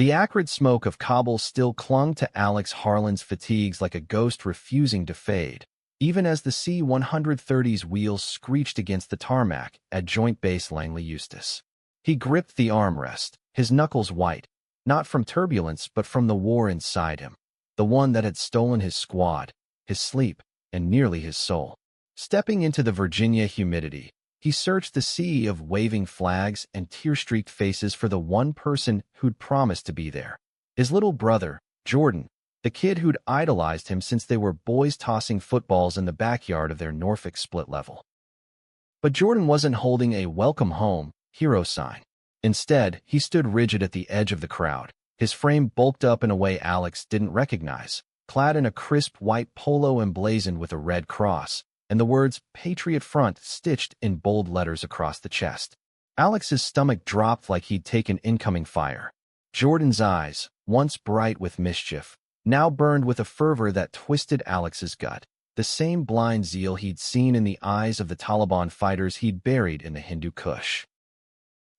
The acrid smoke of cobble still clung to Alex Harlan's fatigues like a ghost refusing to fade, even as the C-130's wheels screeched against the tarmac at Joint Base Langley Eustis. He gripped the armrest, his knuckles white, not from turbulence but from the war inside him, the one that had stolen his squad, his sleep, and nearly his soul. Stepping into the Virginia humidity, he searched the sea of waving flags and tear-streaked faces for the one person who'd promised to be there. His little brother, Jordan, the kid who'd idolized him since they were boys tossing footballs in the backyard of their Norfolk split level. But Jordan wasn't holding a welcome home hero sign. Instead, he stood rigid at the edge of the crowd, his frame bulked up in a way Alex didn't recognize, clad in a crisp white polo emblazoned with a red cross, and the words Patriot Front stitched in bold letters across the chest. Alex's stomach dropped like he'd taken incoming fire. Jordan's eyes, once bright with mischief, now burned with a fervor that twisted Alex's gut, the same blind zeal he'd seen in the eyes of the Taliban fighters he'd buried in the Hindu Kush.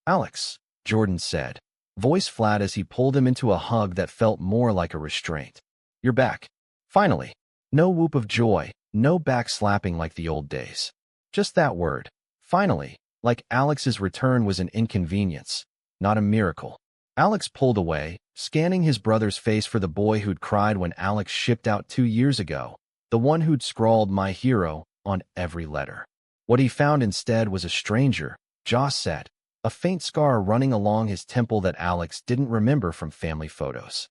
"Alex," Jordan said, voice flat as he pulled him into a hug that felt more like a restraint. "You're back. Finally." No whoop of joy, no backslapping like the old days. Just that word, finally, like Alex's return was an inconvenience, not a miracle. Alex pulled away, scanning his brother's face for the boy who'd cried when Alex shipped out 2 years ago, the one who'd scrawled "my hero" on every letter. What he found instead was a stranger, jaw set, a faint scar running along his temple that Alex didn't remember from family photos.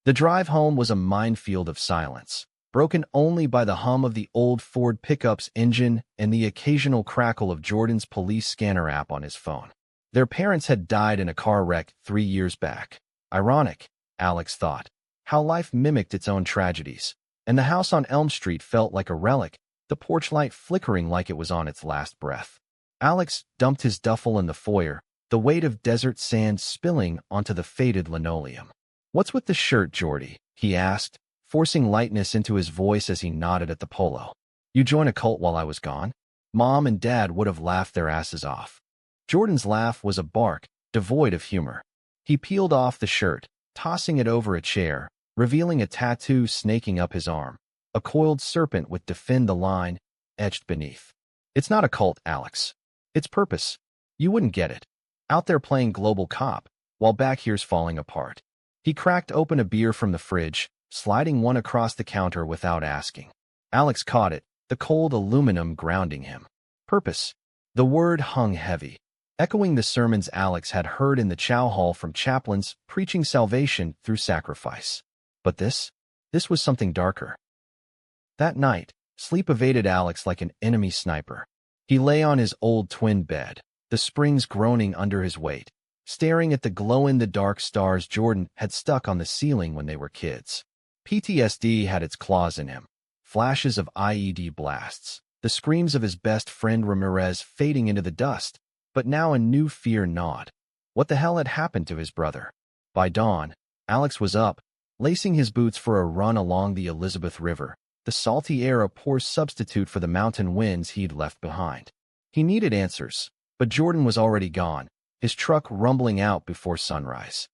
The drive home was a minefield of silence, broken only by the hum of the old Ford pickup's engine and the occasional crackle of Jordan's police scanner app on his phone. Their parents had died in a car wreck 3 years back. Ironic, Alex thought, how life mimicked its own tragedies, and the house on Elm Street felt like a relic, the porch light flickering like it was on its last breath. Alex dumped his duffel in the foyer, the weight of desert sand spilling onto the faded linoleum. "What's with the shirt, Jordy?" he asked, forcing lightness into his voice as he nodded at the polo. "You join a cult while I was gone?" Mom and Dad would have laughed their asses off. Jordan's laugh was a bark, devoid of humor. He peeled off the shirt, tossing it over a chair, revealing a tattoo snaking up his arm, a coiled serpent with "Defend the Line" etched beneath. "It's not a cult, Alex. It's purpose. You wouldn't get it. Out there playing global cop, while back here's falling apart." He cracked open a beer from the fridge, sliding one across the counter without asking. Alex caught it, the cold aluminum grounding him. Purpose. The word hung heavy, echoing the sermons Alex had heard in the chow hall from chaplains preaching salvation through sacrifice. But this was something darker. That night, sleep evaded Alex like an enemy sniper. He lay on his old twin bed, the springs groaning under his weight, staring at the glow-in-the-dark stars Jordan had stuck on the ceiling when they were kids. PTSD had its claws in him. Flashes of IED blasts, the screams of his best friend Ramirez fading into the dust, but now a new fear gnawed. What the hell had happened to his brother? By dawn, Alex was up, lacing his boots for a run along the Elizabeth River, the salty air a poor substitute for the mountain winds he'd left behind. He needed answers, but Jordan was already gone, his truck rumbling out before sunrise.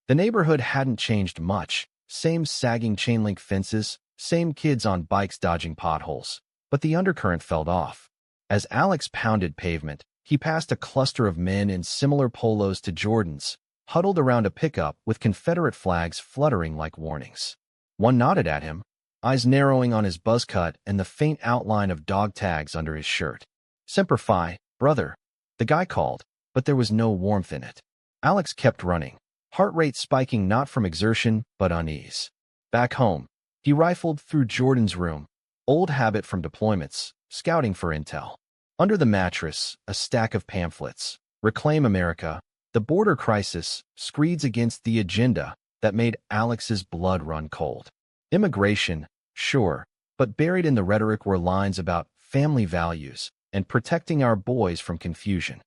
The neighborhood hadn't changed much, same sagging chain-link fences, same kids on bikes dodging potholes, but the undercurrent felt off. As Alex pounded pavement, he passed a cluster of men in similar polos to Jordan's, huddled around a pickup with Confederate flags fluttering like warnings. One nodded at him, eyes narrowing on his buzz cut and the faint outline of dog tags under his shirt. "Semper Fi, brother," the guy called, but there was no warmth in it. Alex kept running, heart rate spiking not from exertion but unease. Back home, he rifled through Jordan's room, old habit from deployments, scouting for intel. Under the mattress, a stack of pamphlets, Reclaim America, the border crisis, screeds against the agenda that made Alex's blood run cold. Immigration, sure, but buried in the rhetoric were lines about family values and protecting our boys from confusion.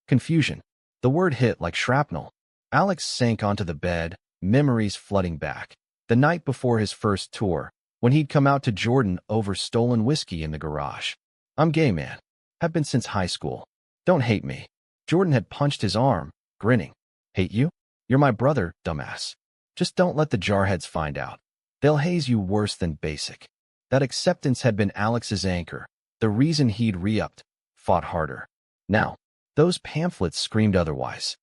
Confusion. The word hit like shrapnel. Alex sank onto the bed, memories flooding back. The night before his first tour, when he'd come out to Jordan over stolen whiskey in the garage. "I'm gay, man. Have been since high school. Don't hate me." Jordan had punched his arm, grinning. "Hate you?" You're my brother, dumbass. Just don't let the jarheads find out. They'll haze you worse than basic. That acceptance had been Alex's anchor, the reason he'd re-upped, fought harder. Now, those pamphlets screamed otherwise.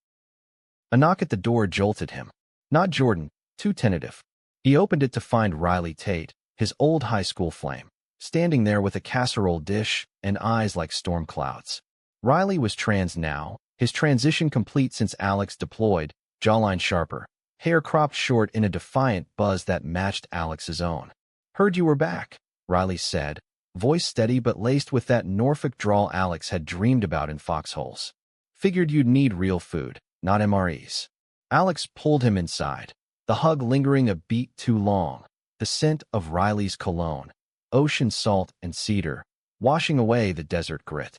A knock at the door jolted him. Not Jordan, too tentative. He opened it to find Riley Tate, his old high school flame, standing there with a casserole dish and eyes like storm clouds. Riley was trans now, his transition complete since Alex deployed, jawline sharper, hair cropped short in a defiant buzz that matched Alex's own. Heard you were back, Riley said, voice steady but laced with that Norfolk drawl Alex had dreamed about in foxholes. Figured you'd need real food, not MREs. Alex pulled him inside, the hug lingering a beat too long, the scent of Riley's cologne, ocean salt and cedar, washing away the desert grit.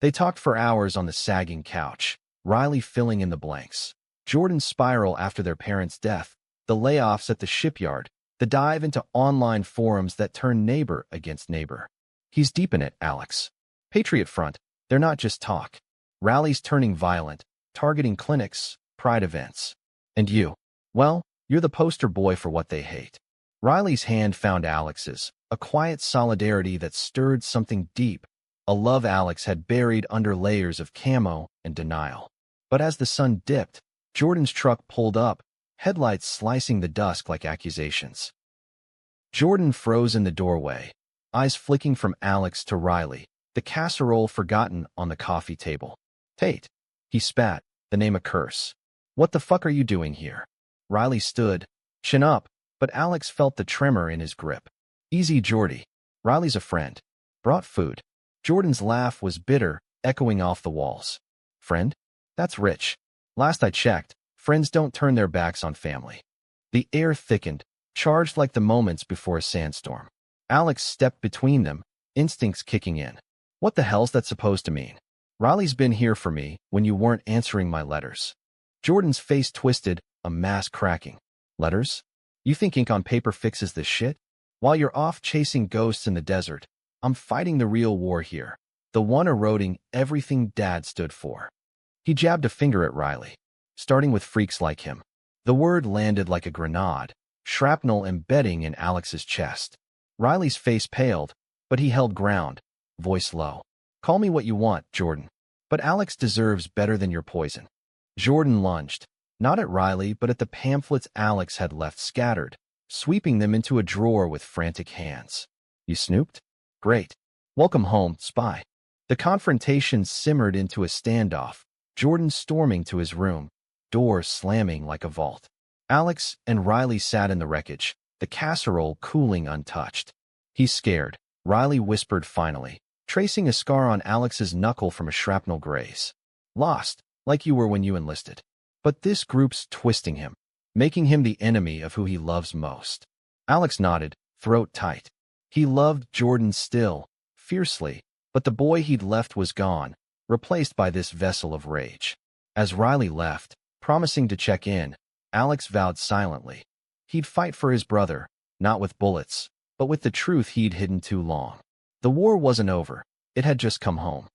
They talked for hours on the sagging couch, Riley filling in the blanks. Jordan's spiral after their parents' death, the layoffs at the shipyard, the dive into online forums that turn neighbor against neighbor. He's deep in it, Alex. Patriot Front, they're not just talk. Rallies turning violent, targeting clinics, pride events. And you? Well, you're the poster boy for what they hate. Riley's hand found Alex's, a quiet solidarity that stirred something deep, a love Alex had buried under layers of camo and denial. But as the sun dipped, Jordan's truck pulled up, headlights slicing the dusk like accusations. Jordan froze in the doorway, eyes flicking from Alex to Riley, the casserole forgotten on the coffee table. Tate, he spat, the name a curse. What the fuck are you doing here? Riley stood, chin up, but Alex felt the tremor in his grip. Easy, Jordy. Riley's a friend. Brought food. Jordan's laugh was bitter, echoing off the walls. Friend? That's rich. Last I checked, friends don't turn their backs on family. The air thickened, charged like the moments before a sandstorm. Alex stepped between them, instincts kicking in. What the hell's that supposed to mean? Riley's been here for me when you weren't answering my letters. Jordan's face twisted, a mask cracking. Letters? You think ink on paper fixes this shit? While you're off chasing ghosts in the desert, I'm fighting the real war here, the one eroding everything Dad stood for. He jabbed a finger at Riley, starting with freaks like him. The word landed like a grenade, shrapnel embedding in Alex's chest. Riley's face paled, but he held ground, voice low. Call me what you want, Jordan. But Alex deserves better than your poison. Jordan lunged, not at Riley but at the pamphlets Alex had left scattered, sweeping them into a drawer with frantic hands. You snooped? Great. Welcome home, spy. The confrontation simmered into a standoff, Jordan storming to his room, door slamming like a vault. Alex and Riley sat in the wreckage, the casserole cooling untouched. He's scared, Riley whispered finally, tracing a scar on Alex's knuckle from a shrapnel graze. Lost, like you were when you enlisted. But this group's twisting him, making him the enemy of who he loves most. Alex nodded, throat tight. He loved Jordan still, fiercely, but the boy he'd left was gone, replaced by this vessel of rage. As Riley left, promising to check in, Alex vowed silently. He'd fight for his brother, not with bullets, but with the truth he'd hidden too long. The war wasn't over, it had just come home.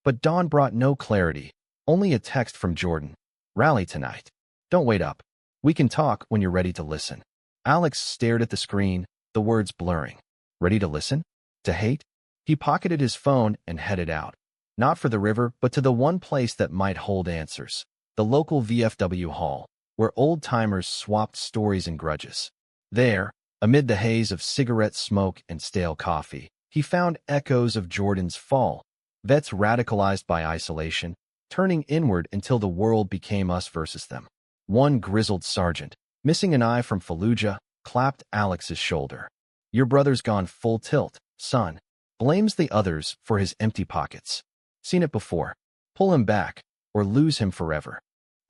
But dawn brought no clarity, only a text from Jordan. Rally tonight. Don't wait up. We can talk when you're ready to listen. Alex stared at the screen, the words blurring. Ready to listen? To hate? He pocketed his phone and headed out. Not for the river, but to the one place that might hold answers. The local VFW hall, where old-timers swapped stories and grudges. There, amid the haze of cigarette smoke and stale coffee, he found echoes of Jordan's fall. Vets radicalized by isolation, turning inward until the world became us versus them. One grizzled sergeant, missing an eye from Fallujah, clapped Alex's shoulder. Your brother's gone full tilt, son. Blames the others for his empty pockets. Seen it before. Pull him back, or lose him forever.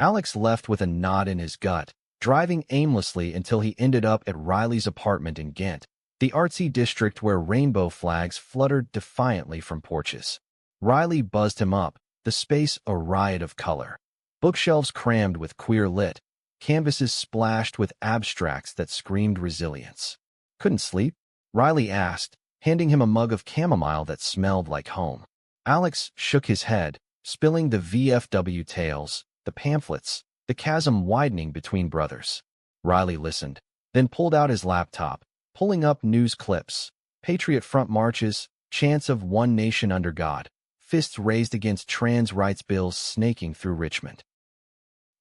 Alex left with a knot in his gut, driving aimlessly until he ended up at Riley's apartment in Ghent, the artsy district where rainbow flags fluttered defiantly from porches. Riley buzzed him up, the space a riot of color. Bookshelves crammed with queer lit, canvases splashed with abstracts that screamed resilience. Couldn't sleep? Riley asked, handing him a mug of chamomile that smelled like home. Alex shook his head, spilling the VFW tales, the pamphlets, the chasm widening between brothers. Riley listened, then pulled out his laptop, pulling up news clips, Patriot Front marches, chants of one nation under God, fists raised against trans rights bills snaking through Richmond.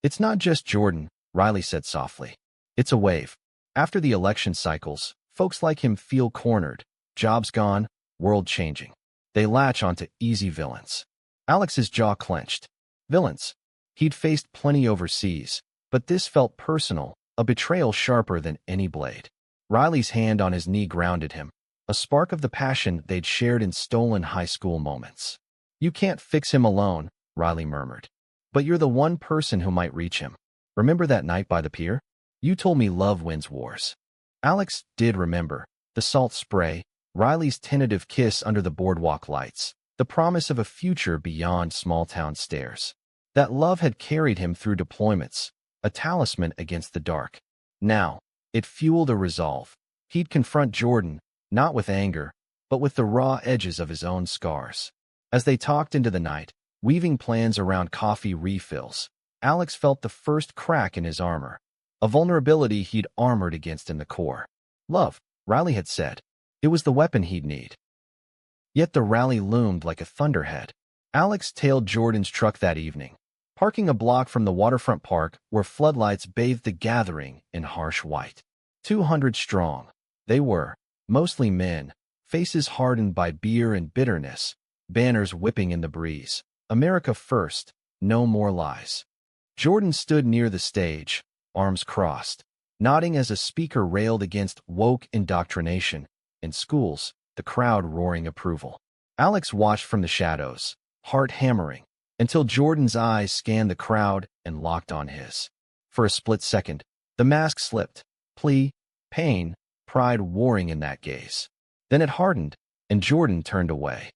It's not just Jordan, Riley said softly. It's a wave. After the election cycles, folks like him feel cornered, jobs gone, world changing. They latch onto easy villains. Alex's jaw clenched. Villains. He'd faced plenty overseas, but this felt personal, a betrayal sharper than any blade. Riley's hand on his knee grounded him, a spark of the passion they'd shared in stolen high school moments. You can't fix him alone, Riley murmured. But you're the one person who might reach him. Remember that night by the pier? You told me love wins wars. Alex did remember. The salt spray, Riley's tentative kiss under the boardwalk lights, the promise of a future beyond small-town stares. That love had carried him through deployments, a talisman against the dark. Now, it fueled a resolve. He'd confront Jordan, not with anger, but with the raw edges of his own scars. As they talked into the night, weaving plans around coffee refills, Alex felt the first crack in his armor, a vulnerability he'd armored against in the core. Love, Riley had said. It was the weapon he'd need. Yet the rally loomed like a thunderhead. Alex tailed Jordan's truck that evening, parking a block from the waterfront park where floodlights bathed the gathering in harsh white. 200 strong. They were, mostly men, faces hardened by beer and bitterness, banners whipping in the breeze. America first, no more lies. Jordan stood near the stage, arms crossed, nodding as a speaker railed against woke indoctrination. In schools, the crowd roaring approval. Alex watched from the shadows, heart hammering, until Jordan's eyes scanned the crowd and locked on his. For a split second, the mask slipped, plea, pain, pride warring in that gaze. Then it hardened, and Jordan turned away.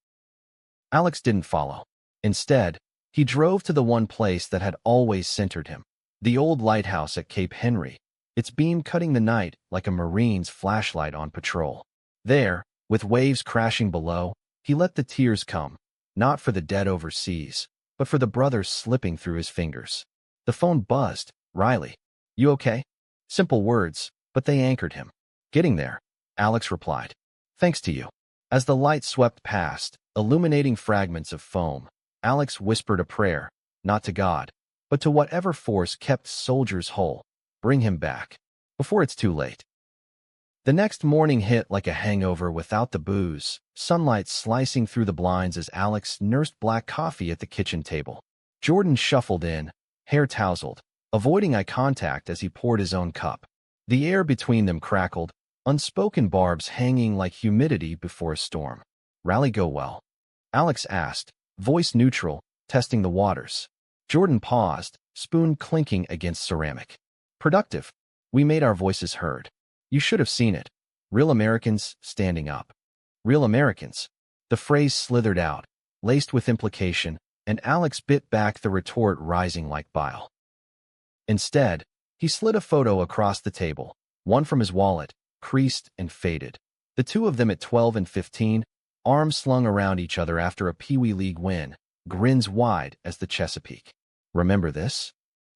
Alex didn't follow. Instead, he drove to the one place that had always centered him, the old lighthouse at Cape Henry, its beam cutting the night like a marine's flashlight on patrol. There, with waves crashing below, he let the tears come, not for the dead overseas, but for the brothers slipping through his fingers. The phone buzzed. Riley, you okay? Simple words, but they anchored him. Getting there, Alex replied. Thanks to you. As the light swept past, illuminating fragments of foam, Alex whispered a prayer, not to God, but to whatever force kept soldiers whole. Bring him back, before it's too late. The next morning hit like a hangover without the booze, sunlight slicing through the blinds as Alex nursed black coffee at the kitchen table. Jordan shuffled in, hair tousled, avoiding eye contact as he poured his own cup. The air between them crackled, unspoken barbs hanging like humidity before a storm. Rally go well? Alex asked, voice neutral, testing the waters. Jordan paused, spoon clinking against ceramic. Productive. We made our voices heard. You should have seen it. Real Americans standing up. Real Americans. The phrase slithered out, laced with implication, and Alex bit back the retort rising like bile. Instead, he slid a photo across the table, one from his wallet, creased and faded. The two of them at 12 and 15, arms slung around each other after a Pee Wee League win, grins wide as the Chesapeake. Remember this?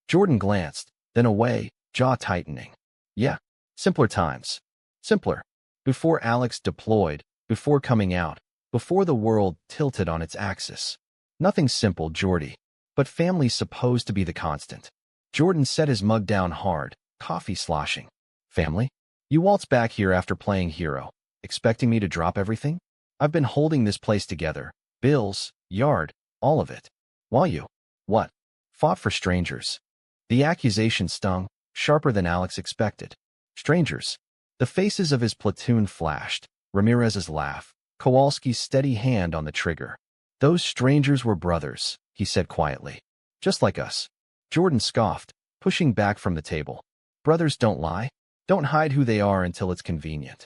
Jordan glanced, then away, jaw tightening. Yeah. Simpler times. Simpler. Before Alex deployed, before coming out, before the world tilted on its axis. Nothing simple, Jordy. But family's supposed to be the constant. Jordan set his mug down hard, coffee sloshing. Family? You waltz back here after playing hero, expecting me to drop everything? I've been holding this place together. Bills, yard, all of it. While you, what? Fought for strangers. The accusation stung, sharper than Alex expected. Strangers. The faces of his platoon flashed, Ramirez's laugh, Kowalski's steady hand on the trigger. Those strangers were brothers, he said quietly. Just like us. Jordan scoffed, pushing back from the table. Brothers don't lie. Don't hide who they are until it's convenient.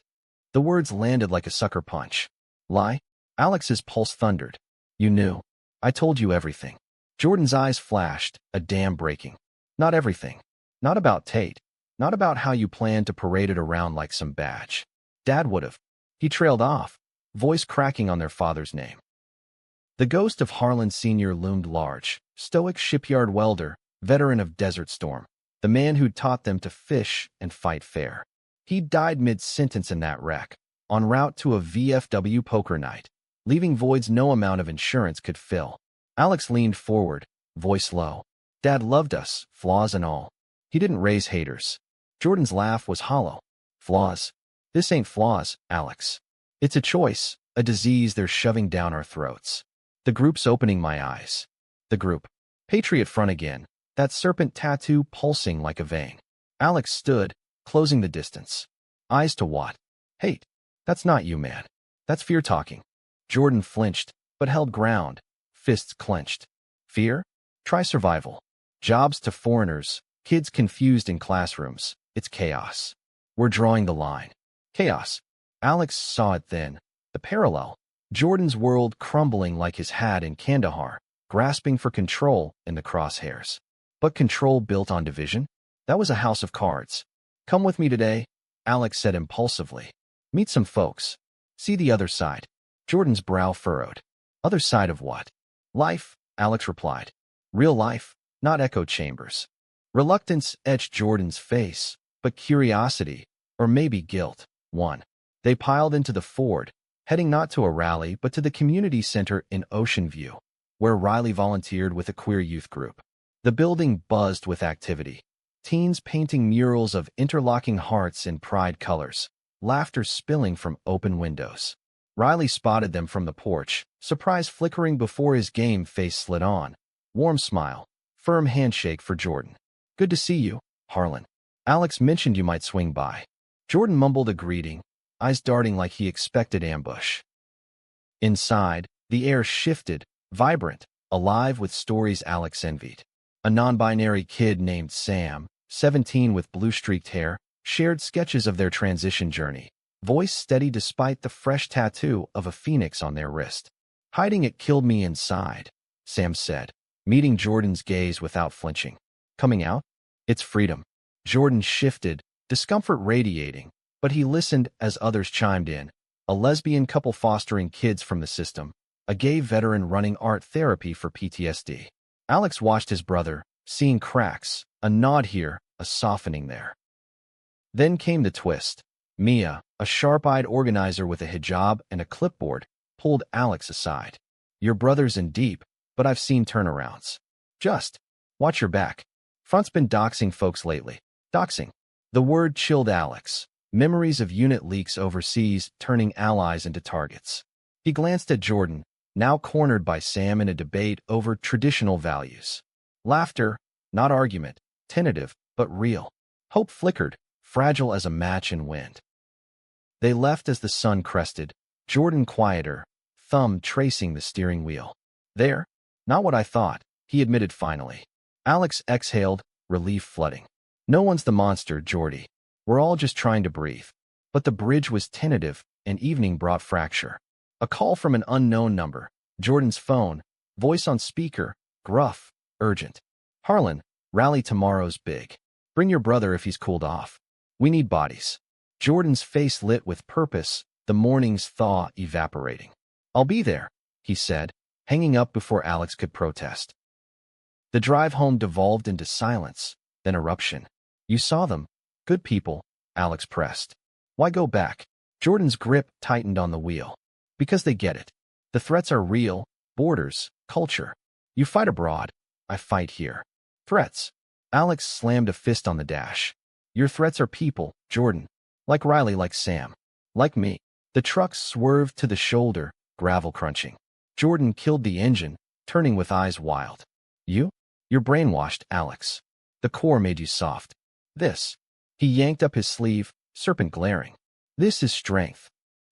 The words landed like a sucker punch. Lie? Alex's pulse thundered. You knew. I told you everything. Jordan's eyes flashed, a dam breaking. Not everything. Not about Tate. Not about how you planned to parade it around like some badge. Dad would've. He trailed off, voice cracking on their father's name. The ghost of Harlan Sr. loomed large, stoic shipyard welder, veteran of Desert Storm, the man who'd taught them to fish and fight fair. He died mid-sentence in that wreck, en route to a VFW poker night, leaving voids no amount of insurance could fill. Alex leaned forward, voice low. Dad loved us, flaws and all. He didn't raise haters. Jordan's laugh was hollow. Flaws? This ain't flaws, Alex. It's a choice, a disease they're shoving down our throats. The group's opening my eyes. The group. Patriot front again, that serpent tattoo pulsing like a vein. Alex stood, closing the distance. Eyes to what? Hate. That's not you, man. That's fear talking. Jordan flinched, but held ground, fists clenched. Fear? Try survival. Jobs to foreigners, kids confused in classrooms. It's chaos. We're drawing the line. Chaos. Alex saw it then. The parallel. Jordan's world crumbling like his hat in Kandahar, grasping for control in the crosshairs. But control built on division? That was a house of cards. Come with me today, Alex said impulsively. Meet some folks. See the other side. Jordan's brow furrowed. Other side of what? Life, Alex replied. Real life, not echo chambers. Reluctance etched Jordan's face, but curiosity, or maybe guilt, won. They piled into the Ford, heading not to a rally but to the community center in Ocean View, where Riley volunteered with a queer youth group. The building buzzed with activity. Teens painting murals of interlocking hearts in pride colors, laughter spilling from open windows. Riley spotted them from the porch, surprise flickering before his game face slid on. Warm smile, firm handshake for Jordan. Good to see you, Harlan. Alex mentioned you might swing by. Jordan mumbled a greeting, eyes darting like he expected ambush. Inside, the air shifted, vibrant, alive with stories Alex envied. A non-binary kid named Sam, 17 with blue-streaked hair, shared sketches of their transition journey, voice steady despite the fresh tattoo of a phoenix on their wrist. Hiding it killed me inside, Sam said, meeting Jordan's gaze without flinching. Coming out? It's freedom. Jordan shifted, discomfort radiating, but he listened as others chimed in. A lesbian couple fostering kids from the system, a gay veteran running art therapy for PTSD. Alex watched his brother, seeing cracks, a nod here, a softening there. Then came the twist. Mia, a sharp-eyed organizer with a hijab and a clipboard, pulled Alex aside. Your brother's in deep, but I've seen turnarounds. Just watch your back. Front's been doxing folks lately. Doxing. The word chilled Alex. Memories of unit leaks overseas turning allies into targets. He glanced at Jordan, now cornered by Sam in a debate over traditional values. Laughter, not argument, tentative, but real. Hope flickered, fragile as a match in wind. They left as the sun crested, Jordan quieter, thumb tracing the steering wheel. There? Not what I thought, he admitted finally. Alex exhaled, relief flooding. No one's the monster, Jordy. We're all just trying to breathe. But the bridge was tentative, and evening brought fracture. A call from an unknown number. Jordan's phone, voice on speaker, gruff, urgent. Harlan, rally tomorrow's big. Bring your brother if he's cooled off. We need bodies. Jordan's face lit with purpose, the morning's thaw evaporating. I'll be there, he said, hanging up before Alex could protest. The drive home devolved into silence, then eruption. You saw them. Good people, Alex pressed. Why go back? Jordan's grip tightened on the wheel. Because they get it. The threats are real, borders, culture. You fight abroad. I fight here. Threats. Alex slammed a fist on the dash. Your threats are people, Jordan. Like Riley, like Sam. Like me. The truck swerved to the shoulder, gravel crunching. Jordan killed the engine, turning with eyes wild. You? You're brainwashed, Alex. The core made you soft. This. He yanked up his sleeve, serpent glaring. This is strength.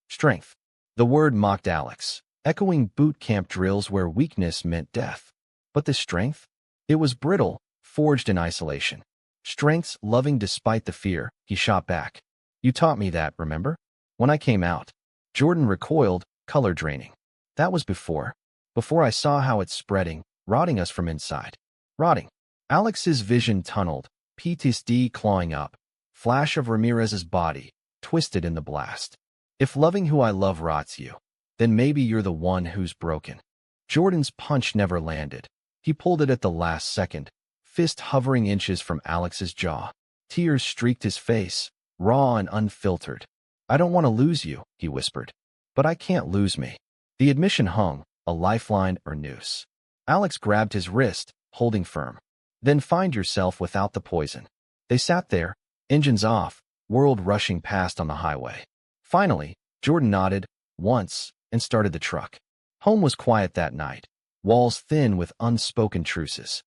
Strength. The word mocked Alex, echoing boot camp drills where weakness meant death. But this strength? It was brittle, forged in isolation. Strength's loving despite the fear, he shot back. You taught me that, remember? When I came out. Jordan recoiled, color draining. That was before. Before I saw how it's spreading, rotting us from inside. Rotting. Alex's vision tunneled, PTSD clawing up. Flash of Ramirez's body, twisted in the blast. If loving who I love rots you, then maybe you're the one who's broken. Jordan's punch never landed. He pulled it at the last second, fist hovering inches from Alex's jaw. Tears streaked his face, raw and unfiltered. "I don't want to lose you," he whispered. "But I can't lose me." The admission hung, a lifeline or noose. Alex grabbed his wrist, holding firm. "Then find yourself without the poison." They sat there, engines off, world rushing past on the highway. Finally, Jordan nodded, once, and started the truck. Home was quiet that night, walls thin with unspoken truces.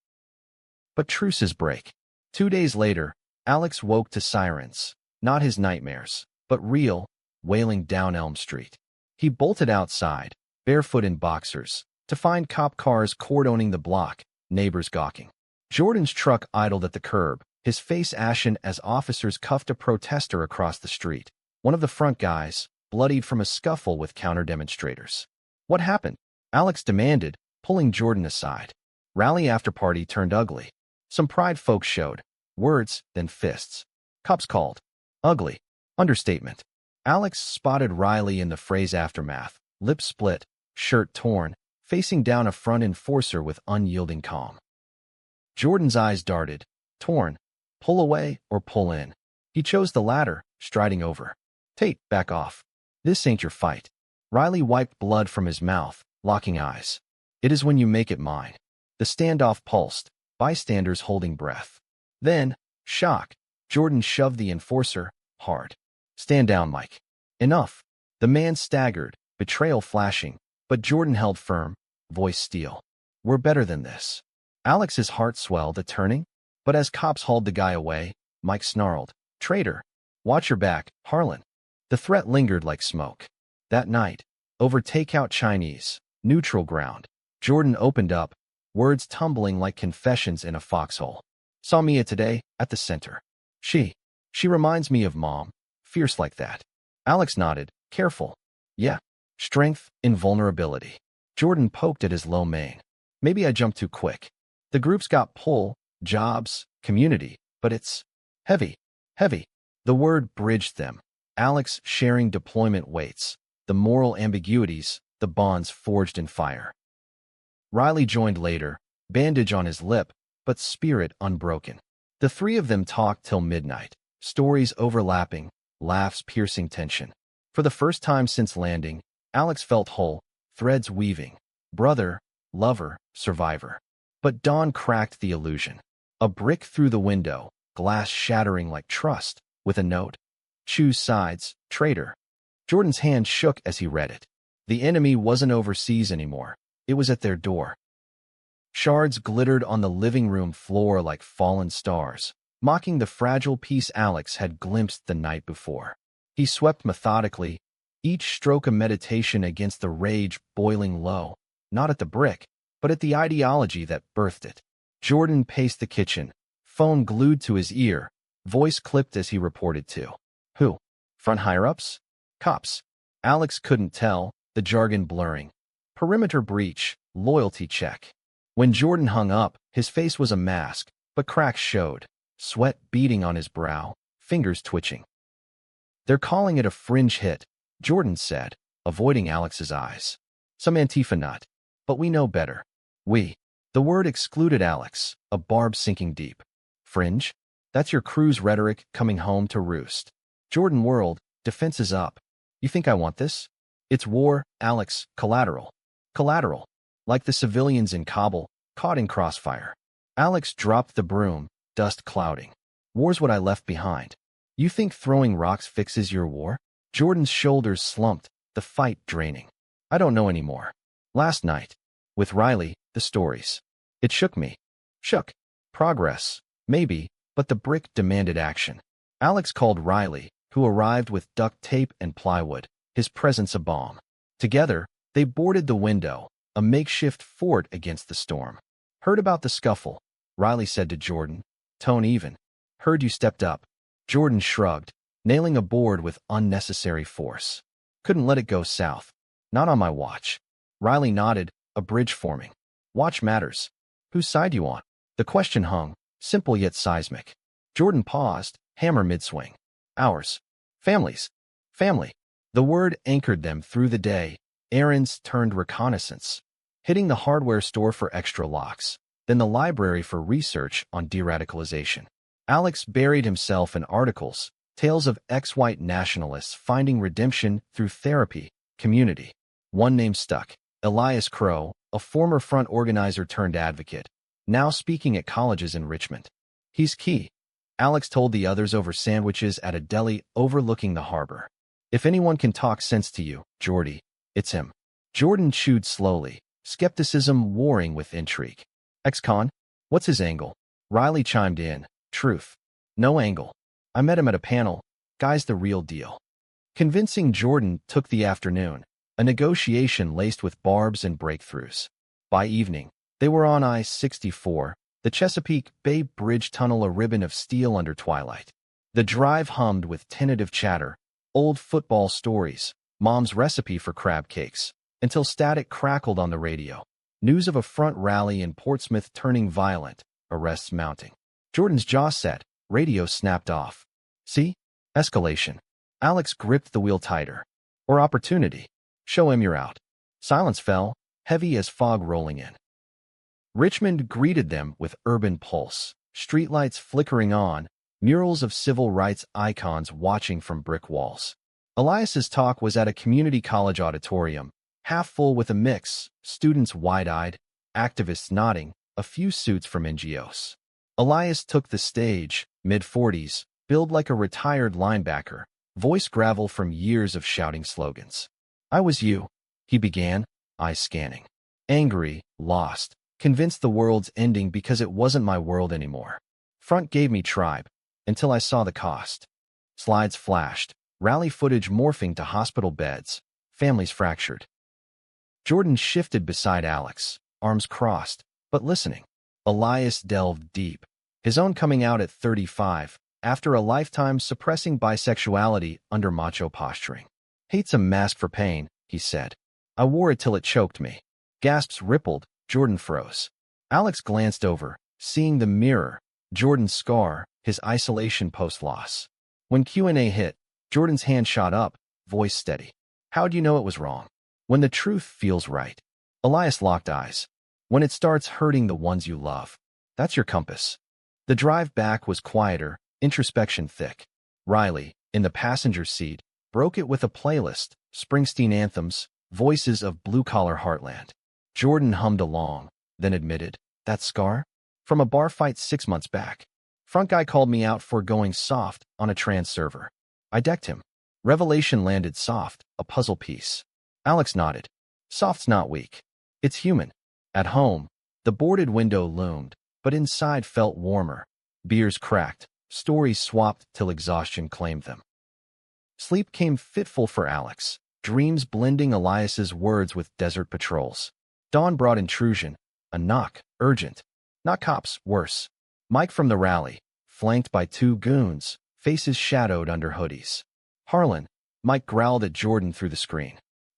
But truces break. 2 days later, Alex woke to sirens, not his nightmares, but real, wailing down Elm Street. He bolted outside, barefoot in boxers, to find cop cars cordoning the block, neighbors gawking. Jordan's truck idled at the curb, his face ashen as officers cuffed a protester across the street. One of the front guys, bloodied from a scuffle with counter-demonstrators. "What happened?" Alex demanded, pulling Jordan aside. Rally after party turned ugly. Some pride folks showed. Words, then fists. Cops called. Ugly. Understatement. Alex spotted Riley in the fray's aftermath, lips split, shirt torn, facing down a front enforcer with unyielding calm. Jordan's eyes darted. Torn. Pull away or pull in. He chose the latter, striding over. "Tate, back off. This ain't your fight." Riley wiped blood from his mouth, locking eyes. "It is when you make it mine." The standoff pulsed, bystanders holding breath. Then, shock, Jordan shoved the enforcer, hard. "Stand down, Mike." "Enough." The man staggered, betrayal flashing, but Jordan held firm, voice steel. "We're better than this." Alex's heart swelled at turning, but as cops hauled the guy away, Mike snarled, "Traitor. Watch your back, Harlan." The threat lingered like smoke. That night, over takeout Chinese, neutral ground, Jordan opened up, words tumbling like confessions in a foxhole. "Saw Mia today, at the center. She reminds me of Mom, fierce like that." Alex nodded, careful. "Yeah. Strength, invulnerability." Jordan poked at his low mane. "Maybe I jumped too quick. The group's got pull, jobs, community, but it's heavy, heavy." The word bridged them. Alex sharing deployment weights, the moral ambiguities, the bonds forged in fire. Riley joined later, bandage on his lip, but spirit unbroken. The three of them talked till midnight, stories overlapping, laughs piercing tension. For the first time since landing, Alex felt whole, threads weaving. Brother, lover, survivor. But dawn cracked the illusion. A brick through the window, glass shattering like trust, with a note. "Choose sides, traitor." Jordan's hand shook as he read it. The enemy wasn't overseas anymore. It was at their door. Shards glittered on the living room floor like fallen stars, mocking the fragile peace Alex had glimpsed the night before. He swept methodically, each stroke a meditation against the rage boiling low, not at the brick, but at the ideology that birthed it. Jordan paced the kitchen, phone glued to his ear, voice clipped as he reported to. Who? Front higher-ups? Cops. Alex couldn't tell, the jargon blurring. Perimeter breach, loyalty check. When Jordan hung up, his face was a mask, but cracks showed, sweat beading on his brow, fingers twitching. "They're calling it a fringe hit," Jordan said, avoiding Alex's eyes. "Some Antifa nut. But we know better. We." The word excluded Alex, a barb sinking deep. "Fringe? That's your crew's rhetoric coming home to roost." Jordan whirled, defenses up. "You think I want this? It's war, Alex, collateral. Collateral. Like the civilians in Kabul, caught in crossfire." Alex dropped the broom, dust clouding. "War's what I left behind. You think throwing rocks fixes your war?" Jordan's shoulders slumped, the fight draining. "I don't know anymore. Last night, with Riley, the stories. It shook me. Shook. Progress, maybe, but the brick demanded action." Alex called Riley, who arrived with duct tape and plywood, his presence a bomb. Together, they boarded the window, a makeshift fort against the storm. "Heard about the scuffle," Riley said to Jordan, tone even. "Heard you stepped up." Jordan shrugged, nailing a board with unnecessary force. "Couldn't let it go south. Not on my watch." Riley nodded, a bridge forming. "Watch matters. Whose side you on?" The question hung, simple yet seismic. Jordan paused, hammer mid-swing. "Ours. Families. Family." The word anchored them through the day. Errands turned reconnaissance. Hitting the hardware store for extra locks. then the library for research on de-radicalization. Alex buried himself in articles, tales of ex-white nationalists finding redemption through therapy, community. One name stuck: Elias Crow, a former front organizer turned advocate, now speaking at colleges in Richmond. He's key, Alex told the others over sandwiches at a deli overlooking the harbor. If anyone can talk sense to you, Jordy, it's him. Jordan chewed slowly, skepticism warring with intrigue. Ex-con? What's his angle? Riley chimed in. Truth. No angle. I met him at a panel. Guy's the real deal. Convincing Jordan took the afternoon, a negotiation laced with barbs and breakthroughs. By evening, they were on I-64, the Chesapeake Bay Bridge tunnel, a ribbon of steel under twilight. The drive hummed with tentative chatter, old football stories, Mom's recipe for crab cakes, until static crackled on the radio. News of a front rally in Portsmouth turning violent, arrests mounting. Jordan's jaw set, radio snapped off. See? Escalation. Alex gripped the wheel tighter. Or opportunity. Show him you're out. Silence fell, heavy as fog rolling in. Richmond greeted them with urban pulse, streetlights flickering on, murals of civil rights icons watching from brick walls. Elias's talk was at a community college auditorium, half full with a mix, students wide-eyed, activists nodding, a few suits from NGOs. Elias took the stage, mid-40s, built like a retired linebacker, voice gravel from years of shouting slogans. I was you, he began, eyes scanning. Angry, lost, convinced the world's ending because it wasn't my world anymore. Front gave me tribe, until I saw the cost. Slides flashed, rally footage morphing to hospital beds, families fractured. Jordan shifted beside Alex, arms crossed, but listening. Elias delved deep, his own coming out at 35, after a lifetime suppressing bisexuality under macho posturing. Hate's a mask for pain, he said. I wore it till it choked me. Gasps rippled, Jordan froze. Alex glanced over, seeing the mirror, Jordan's scar, his isolation post-loss. When Q&A hit, Jordan's hand shot up, voice steady. How'd you know it was wrong? When the truth feels right. Elias locked eyes. When it starts hurting the ones you love. That's your compass. The drive back was quieter, introspection thick. Riley, in the passenger seat, broke it with a playlist, Springsteen anthems, voices of blue-collar heartland. Jordan hummed along, then admitted, that scar? From a bar fight 6 months back. Front guy called me out for going soft on a trans server. I decked him. Revelation landed soft, a puzzle piece. Alex nodded. Soft's not weak. It's human. At home, the boarded window loomed, but inside felt warmer. Beers cracked, stories swapped till exhaustion claimed them. Sleep came fitful for Alex, dreams blending Elias's words with desert patrols. Dawn brought intrusion, a knock, urgent. Not cops, worse. Mike from the rally, flanked by 2 goons, faces shadowed under hoodies. Harlan, Mike growled at Jordan through the screen.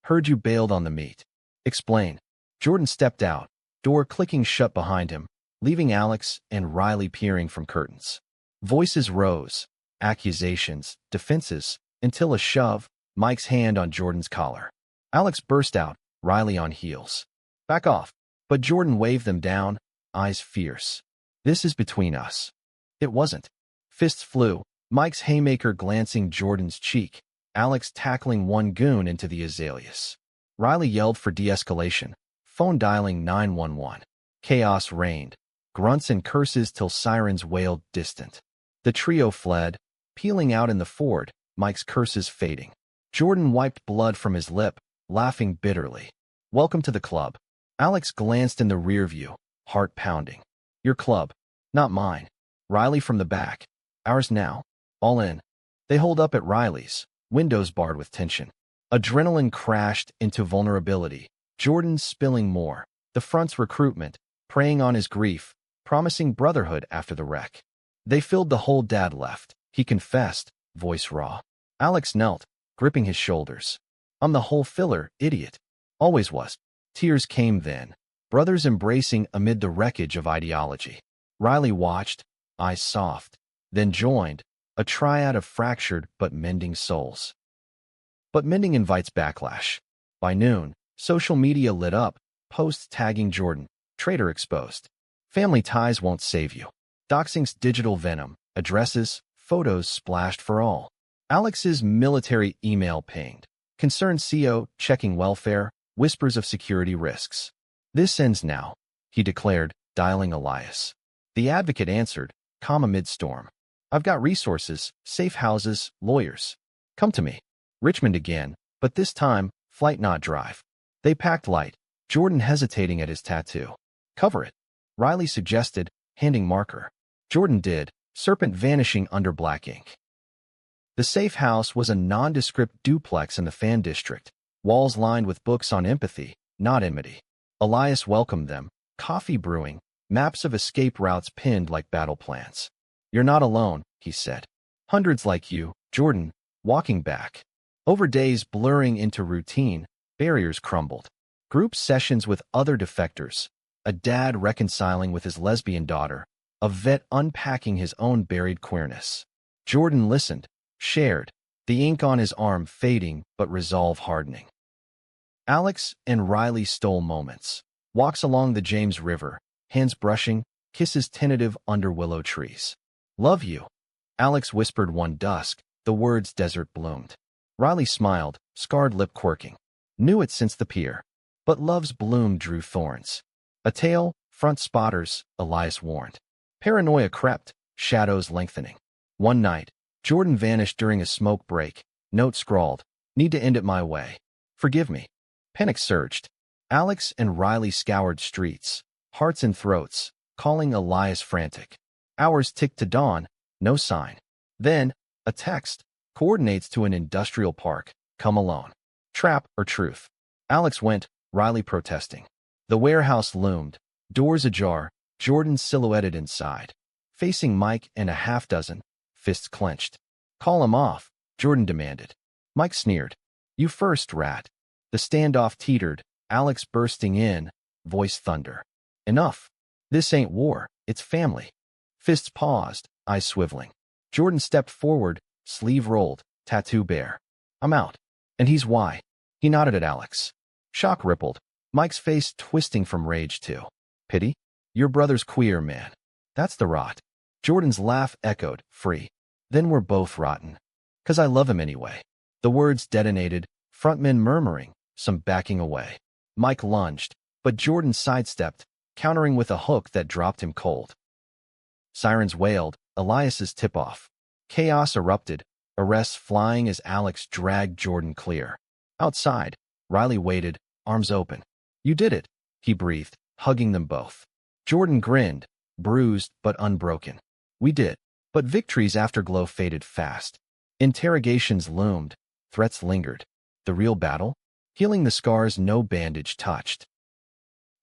Heard you bailed on the meat. Explain. Jordan stepped out, door clicking shut behind him, leaving Alex and Riley peering from curtains. Voices rose, accusations, defenses, until a shove, Mike's hand on Jordan's collar. Alex burst out, Riley on heels. Back off. But Jordan waved them down, eyes fierce. This is between us. It wasn't. Fists flew, Mike's haymaker glancing Jordan's cheek, Alex tackling one goon into the azaleas. Riley yelled for de-escalation, phone dialing 911. Chaos reigned, grunts and curses till sirens wailed distant. The trio fled, peeling out in the Ford, Mike's curses fading. Jordan wiped blood from his lip, laughing bitterly. Welcome to the club. Alex glanced in the rear view, heart pounding. Your club, not mine. Riley from the back. Ours now. All in. They holed up at Riley's, windows barred with tension. Adrenaline crashed into vulnerability, Jordan spilling more, the front's recruitment, preying on his grief, promising brotherhood after the wreck. They filled the hole Dad left, he confessed, voice raw. Alex knelt, gripping his shoulders. I'm the hole filler, idiot. Always was. Tears came then, brothers embracing amid the wreckage of ideology. Riley watched, eyes soft, then joined, a triad of fractured but mending souls. But mending invites backlash. By noon, social media lit up, posts tagging Jordan, traitor exposed. Family ties won't save you. Doxing's digital venom. Addresses, photos splashed for all. Alex's military email pinged. Concerned CO, checking welfare, whispers of security risks. This ends now, he declared, dialing Elias. The advocate answered, calm amid storm. I've got resources, safe houses, lawyers. Come to me. Richmond again, but this time, flight not drive. They packed light, Jordan hesitating at his tattoo. Cover it, Riley suggested, handing marker. Jordan did, serpent vanishing under black ink. The safe house was a nondescript duplex in the Fan District, walls lined with books on empathy, not enmity. Elias welcomed them, coffee brewing, maps of escape routes pinned like battle plans. You're not alone, he said. Hundreds like you, Jordan, walking back. Over days blurring into routine, barriers crumbled. Group sessions with other defectors, a dad reconciling with his lesbian daughter, a vet unpacking his own buried queerness. Jordan listened, shared, the ink on his arm fading but resolve hardening. Alex and Riley stole moments. Walks along the James River, hands brushing, kisses tentative under willow trees. Love you, Alex whispered one dusk, the words desert bloomed. Riley smiled, scarred lip quirking. Knew it since the pier. But love's bloom drew thorns. A tail, front spotters, Elias warned. Paranoia crept, shadows lengthening. One night, Jordan vanished during a smoke break, note scrawled, need to end it my way. Forgive me. Panic surged. Alex and Riley scoured streets, hearts and throats, calling Elias frantic. Hours ticked to dawn, no sign. Then, a text, coordinates to an industrial park, come alone. Trap or truth? Alex went, Riley protesting. The warehouse loomed, doors ajar, Jordan silhouetted inside. Facing Mike and a half dozen, fists clenched. Call him off, Jordan demanded. Mike sneered. You first, rat. The standoff teetered, Alex bursting in, voice thunder. Enough. This ain't war, it's family. Fists paused, eyes swiveling. Jordan stepped forward, sleeve rolled, tattoo bare. I'm out. And he's why. He nodded at Alex. Shock rippled, Mike's face twisting from rage too. Pity? Your brother's queer, man. That's the rot. Jordan's laugh echoed, free. Then we're both rotten. 'Cause I love him anyway. The words detonated, frontmen murmuring, some backing away. Mike lunged, but Jordan sidestepped, countering with a hook that dropped him cold. Sirens wailed, Elias's tip-off. Chaos erupted, arrests flying as Alex dragged Jordan clear. Outside, Riley waited, arms open. You did it, he breathed, hugging them both. Jordan grinned, bruised but unbroken. We did. But victory's afterglow faded fast. Interrogations loomed, threats lingered. The real battle? Healing the scars no bandage touched.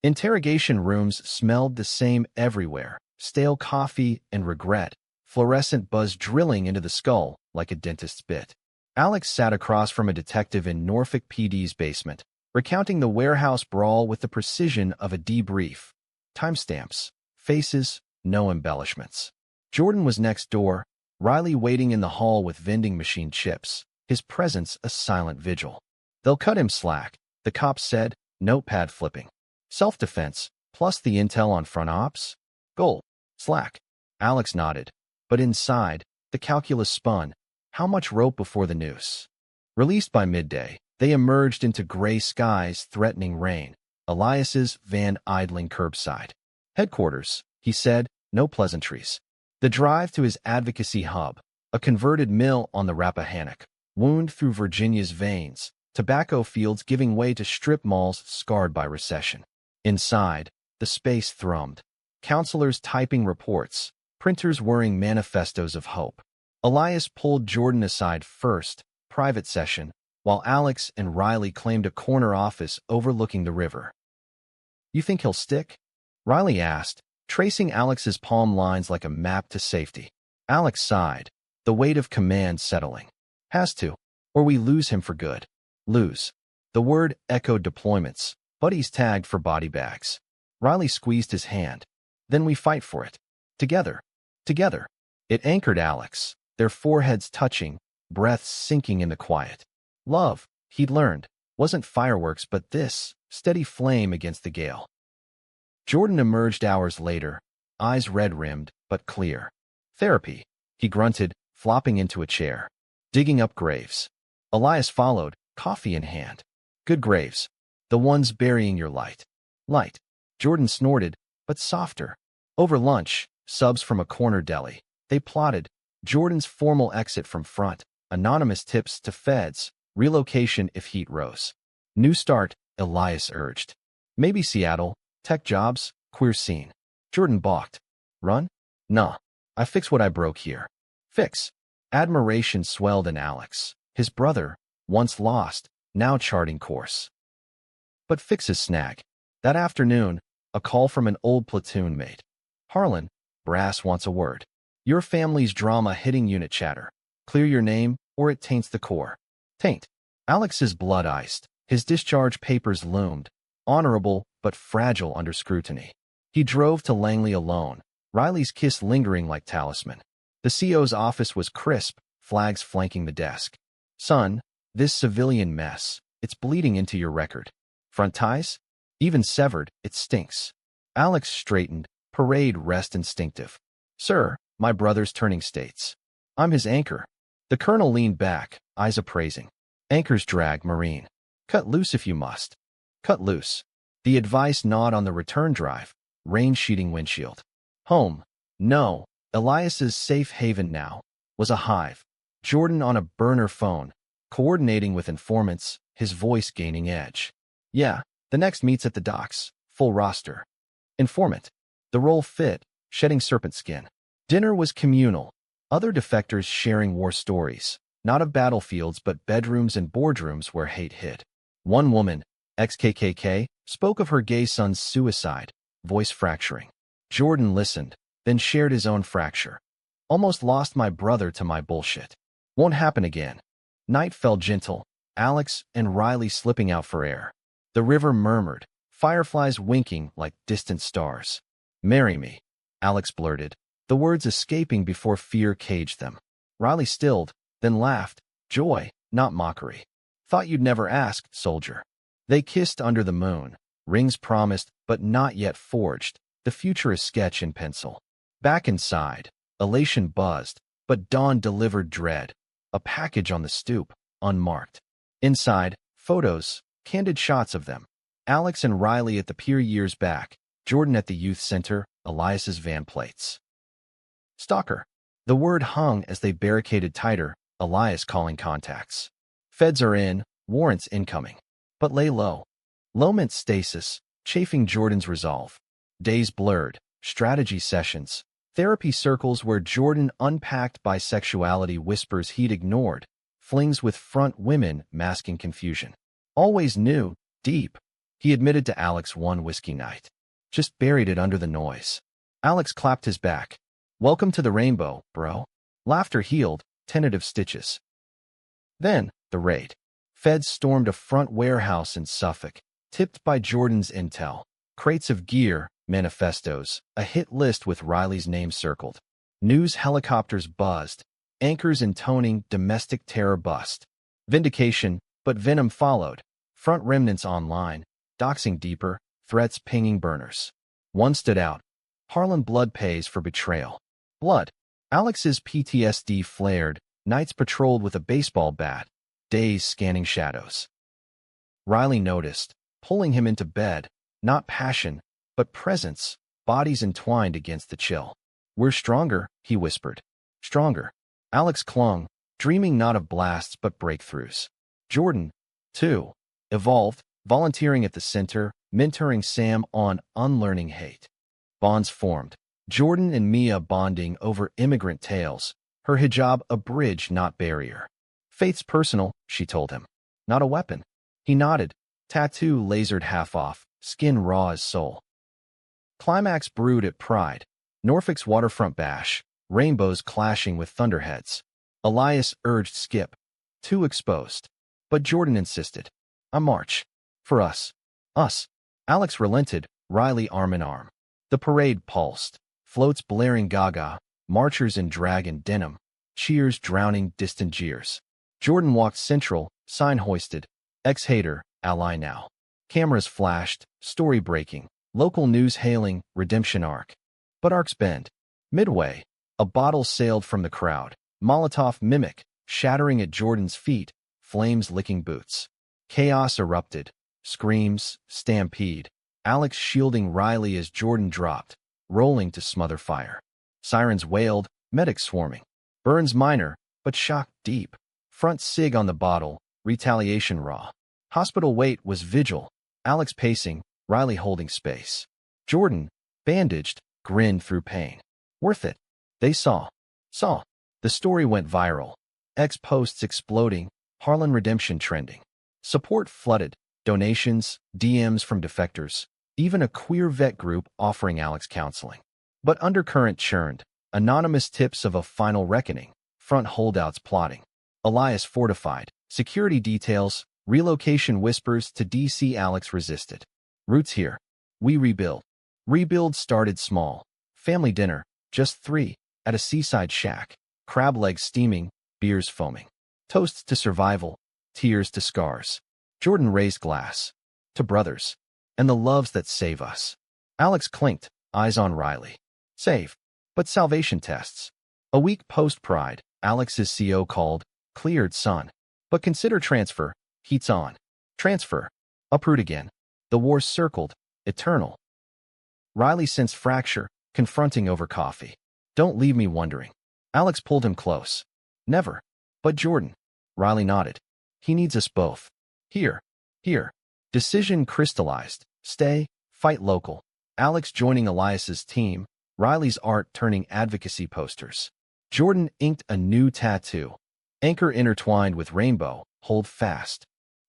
Interrogation rooms smelled the same everywhere, stale coffee and regret, fluorescent buzz drilling into the skull like a dentist's bit. Alex sat across from a detective in Norfolk PD's basement, recounting the warehouse brawl with the precision of a debrief. Timestamps, faces, no embellishments. Jordan was next door, Riley waiting in the hall with vending machine chips, his presence a silent vigil. They'll cut him slack, the cops said, notepad flipping. Self-defense, plus the intel on front ops? Goal. Slack. Alex nodded. But inside, the calculus spun. How much rope before the noose? Released by midday, they emerged into gray skies threatening rain. Elias's van idling curbside. Headquarters, he said, no pleasantries. The drive to his advocacy hub, a converted mill on the Rappahannock, wound through Virginia's veins, tobacco fields giving way to strip malls scarred by recession. Inside, the space thrummed. Counselors typing reports, printers whirring manifestos of hope. Elias pulled Jordan aside first, private session, while Alex and Riley claimed a corner office overlooking the river. You think he'll stick? Riley asked, tracing Alex's palm lines like a map to safety. Alex sighed, the weight of command settling. Has to, or we lose him for good. Lose. The word echoed deployments, buddies tagged for body bags. Riley squeezed his hand. Then we fight for it. Together. Together. It anchored Alex, their foreheads touching, breaths sinking in the quiet. Love, he'd learned, wasn't fireworks but this, steady flame against the gale. Jordan emerged hours later, eyes red-rimmed, but clear. Therapy, he grunted, flopping into a chair. Digging up graves. Elias followed, coffee in hand. Good graves. The ones burying your light. Light. Jordan snorted, but softer. Over lunch, subs from a corner deli. They plotted. Jordan's formal exit from front. Anonymous tips to feds. Relocation if heat rose. New start, Elias urged. Maybe Seattle. Tech jobs. Queer scene. Jordan balked. Run? Nah. I fix what I broke here. Fix. Admiration swelled in Alex. His brother, once lost, now charting course. But fix his snag. That afternoon, a call from an old platoon mate. Harlan, brass wants a word. Your family's drama hitting unit chatter. Clear your name, or it taints the core. Taint. Alex's blood iced. His discharge papers loomed. Honorable, but fragile under scrutiny. He drove to Langley alone, Riley's kiss lingering like talisman. The CO's office was crisp, flags flanking the desk. Son, this civilian mess, it's bleeding into your record. Front ties? Even severed, it stinks. Alex straightened, parade rest instinctive. Sir, my brother's turning states. I'm his anchor. The colonel leaned back, eyes appraising. Anchors drag marine. Cut loose if you must. Cut loose. The advice gnawed on the return drive, rain-sheeting windshield. Home. No. Elias's safe haven now was a hive. Jordan on a burner phone, coordinating with informants, his voice gaining edge. Yeah, the next meet's at the docks, full roster. Informant. The role fit, shedding serpent skin. Dinner was communal, other defectors sharing war stories, not of battlefields but bedrooms and boardrooms where hate hid. One woman, ex-KKK, spoke of her gay son's suicide, voice fracturing. Jordan listened, then shared his own fracture. Almost lost my brother to my bullshit. Won't happen again. Night fell gentle, Alex and Riley slipping out for air. The river murmured, fireflies winking like distant stars. Marry me, Alex blurted, the words escaping before fear caged them. Riley stilled, then laughed, joy, not mockery. Thought you'd never ask, soldier. They kissed under the moon, rings promised but not yet forged, the future a sketch in pencil. Back inside, elation buzzed, but dawn delivered dread. A package on the stoop, unmarked. Inside, photos, candid shots of them. Alex and Riley at the pier years back, Jordan at the youth center, Elias's van plates. Stalker. The word hung as they barricaded tighter, Elias calling contacts. Feds are in, warrants incoming. But lay low. Low meant stasis, chafing Jordan's resolve. Days blurred, strategy sessions, therapy circles where Jordan unpacked bisexuality whispers he'd ignored, flings with front women masking confusion. Always knew, deep. He admitted to Alex one whiskey night. Just buried it under the noise. Alex clapped his back. Welcome to the rainbow, bro. Laughter healed, tentative stitches. Then, the raid. Feds stormed a front warehouse in Suffolk, tipped by Jordan's intel. Crates of gear, manifestos, a hit list with Riley's name circled. News helicopters buzzed, anchors intoning domestic terror bust. Vindication, but venom followed. Front remnants online, doxing deeper, threats pinging burners. One stood out. Harlan blood pays for betrayal. Blood. Alex's PTSD flared, nights patrolled with a baseball bat, days scanning shadows. Riley noticed, pulling him into bed, not passion, but presence, bodies entwined against the chill. We're stronger, he whispered. Stronger. Alex clung, dreaming not of blasts but breakthroughs. Jordan, too, evolved, volunteering at the center, mentoring Sam on unlearning hate. Bonds formed. Jordan and Mia bonding over immigrant tales, her hijab a bridge not barrier. Faith's personal, she told him. Not a weapon. He nodded, tattoo lasered half off, skin raw as soul. Climax brewed at Pride. Norfolk's waterfront bash, rainbows clashing with thunderheads. Elias urged skip. Too exposed. But Jordan insisted. A march. For us. Us. Alex relented, Riley arm in arm. The parade pulsed. Floats blaring gaga, marchers in drag and denim, cheers drowning distant jeers. Jordan walked central, sign hoisted. Ex-hater, ally now. Cameras flashed, story breaking. Local news hailing redemption arc. But arcs bend. Midway, a bottle sailed from the crowd. Molotov mimic, shattering at Jordan's feet, flames licking boots. Chaos erupted. Screams, stampede. Alex shielding Riley as Jordan dropped, rolling to smother fire. Sirens wailed, medics swarming. Burns minor, but shock deep. Front sig on the bottle, retaliation raw. Hospital wait was vigil. Alex pacing, Riley holding space. Jordan, bandaged, grinned through pain. Worth it. They saw. The story went viral. X posts exploding, Harlan redemption trending. Support flooded, donations, DMs from defectors, even a queer vet group offering Alex counseling. But undercurrent churned, anonymous tips of a final reckoning, front holdouts plotting. Elias fortified, security details, relocation whispers to DC. Alex resisted. Roots here. We rebuild. Rebuild started small. Family dinner, just 3, at a seaside shack. Crab legs steaming, beers foaming. Toasts to survival, tears to scars. Jordan raised glass. To brothers. And the loves that save us. Alex clinked, eyes on Riley. Save. But salvation tests. A week post-Pride, Alex's CO called, cleared son. But consider transfer, heat's on. Transfer. Uproot again. The war circled, eternal. Riley sensed fracture, confronting over coffee. Don't leave me wondering. Alex pulled him close. Never. But Jordan. Riley nodded. He needs us both. Here. Decision crystallized. Stay, fight local. Alex joining Elias's team, Riley's art turning advocacy posters. Jordan inked a new tattoo. Anchor intertwined with rainbow, hold fast.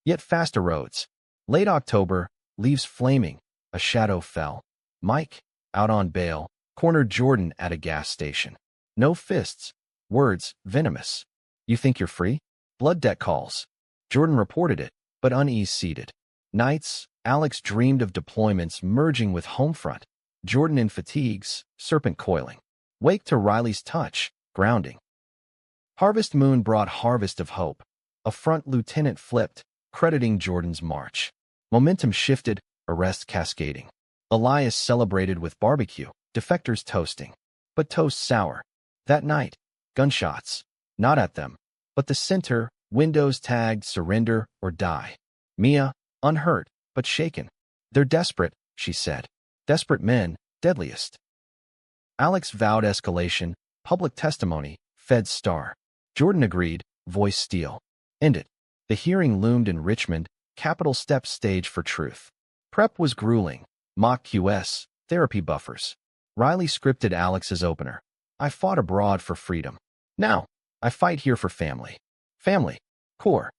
Yet fast erodes. Late October, leaves flaming, a shadow fell. Mike, out on bail, cornered Jordan at a gas station. No fists. Words, venomous. You think you're free? Blood debt calls. Jordan reported it, but unease seeded. Nights, Alex dreamed of deployments merging with Homefront. Jordan in fatigues, serpent coiling. Wake to Riley's touch, grounding. Harvest Moon brought harvest of hope. A front lieutenant flipped, crediting Jordan's march. Momentum shifted, arrest cascading. Elias celebrated with barbecue, defectors toasting. But toast sour. That night, gunshots. Not at them, but the center, windows tagged surrender or die. Mia, unhurt, but shaken. They're desperate, she said. Desperate men, deadliest. Alex vowed escalation, public testimony, Fed star. Jordan agreed, voice steel. End it. The hearing loomed in Richmond, Capitol steps stage for truth. Prep was grueling. Mock QS, therapy buffers. Riley scripted Alex's opener. I fought abroad for freedom. Now, I fight here for family. Family. Core.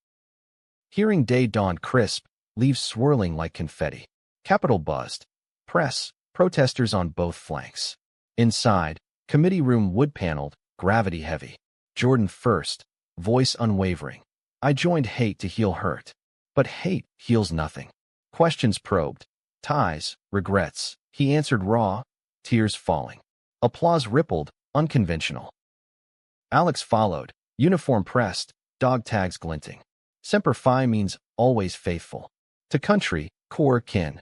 Hearing day dawned crisp, leaves swirling like confetti. Capitol buzzed. Press, protesters on both flanks. Inside, committee room wood-paneled, gravity heavy. Jordan first, voice unwavering. I joined hate to heal hurt. But hate heals nothing. Questions probed. Ties, regrets. He answered raw, tears falling. Applause rippled, unconventional. Alex followed, uniform pressed, dog tags glinting. Semper Fi means always faithful. To country, core kin.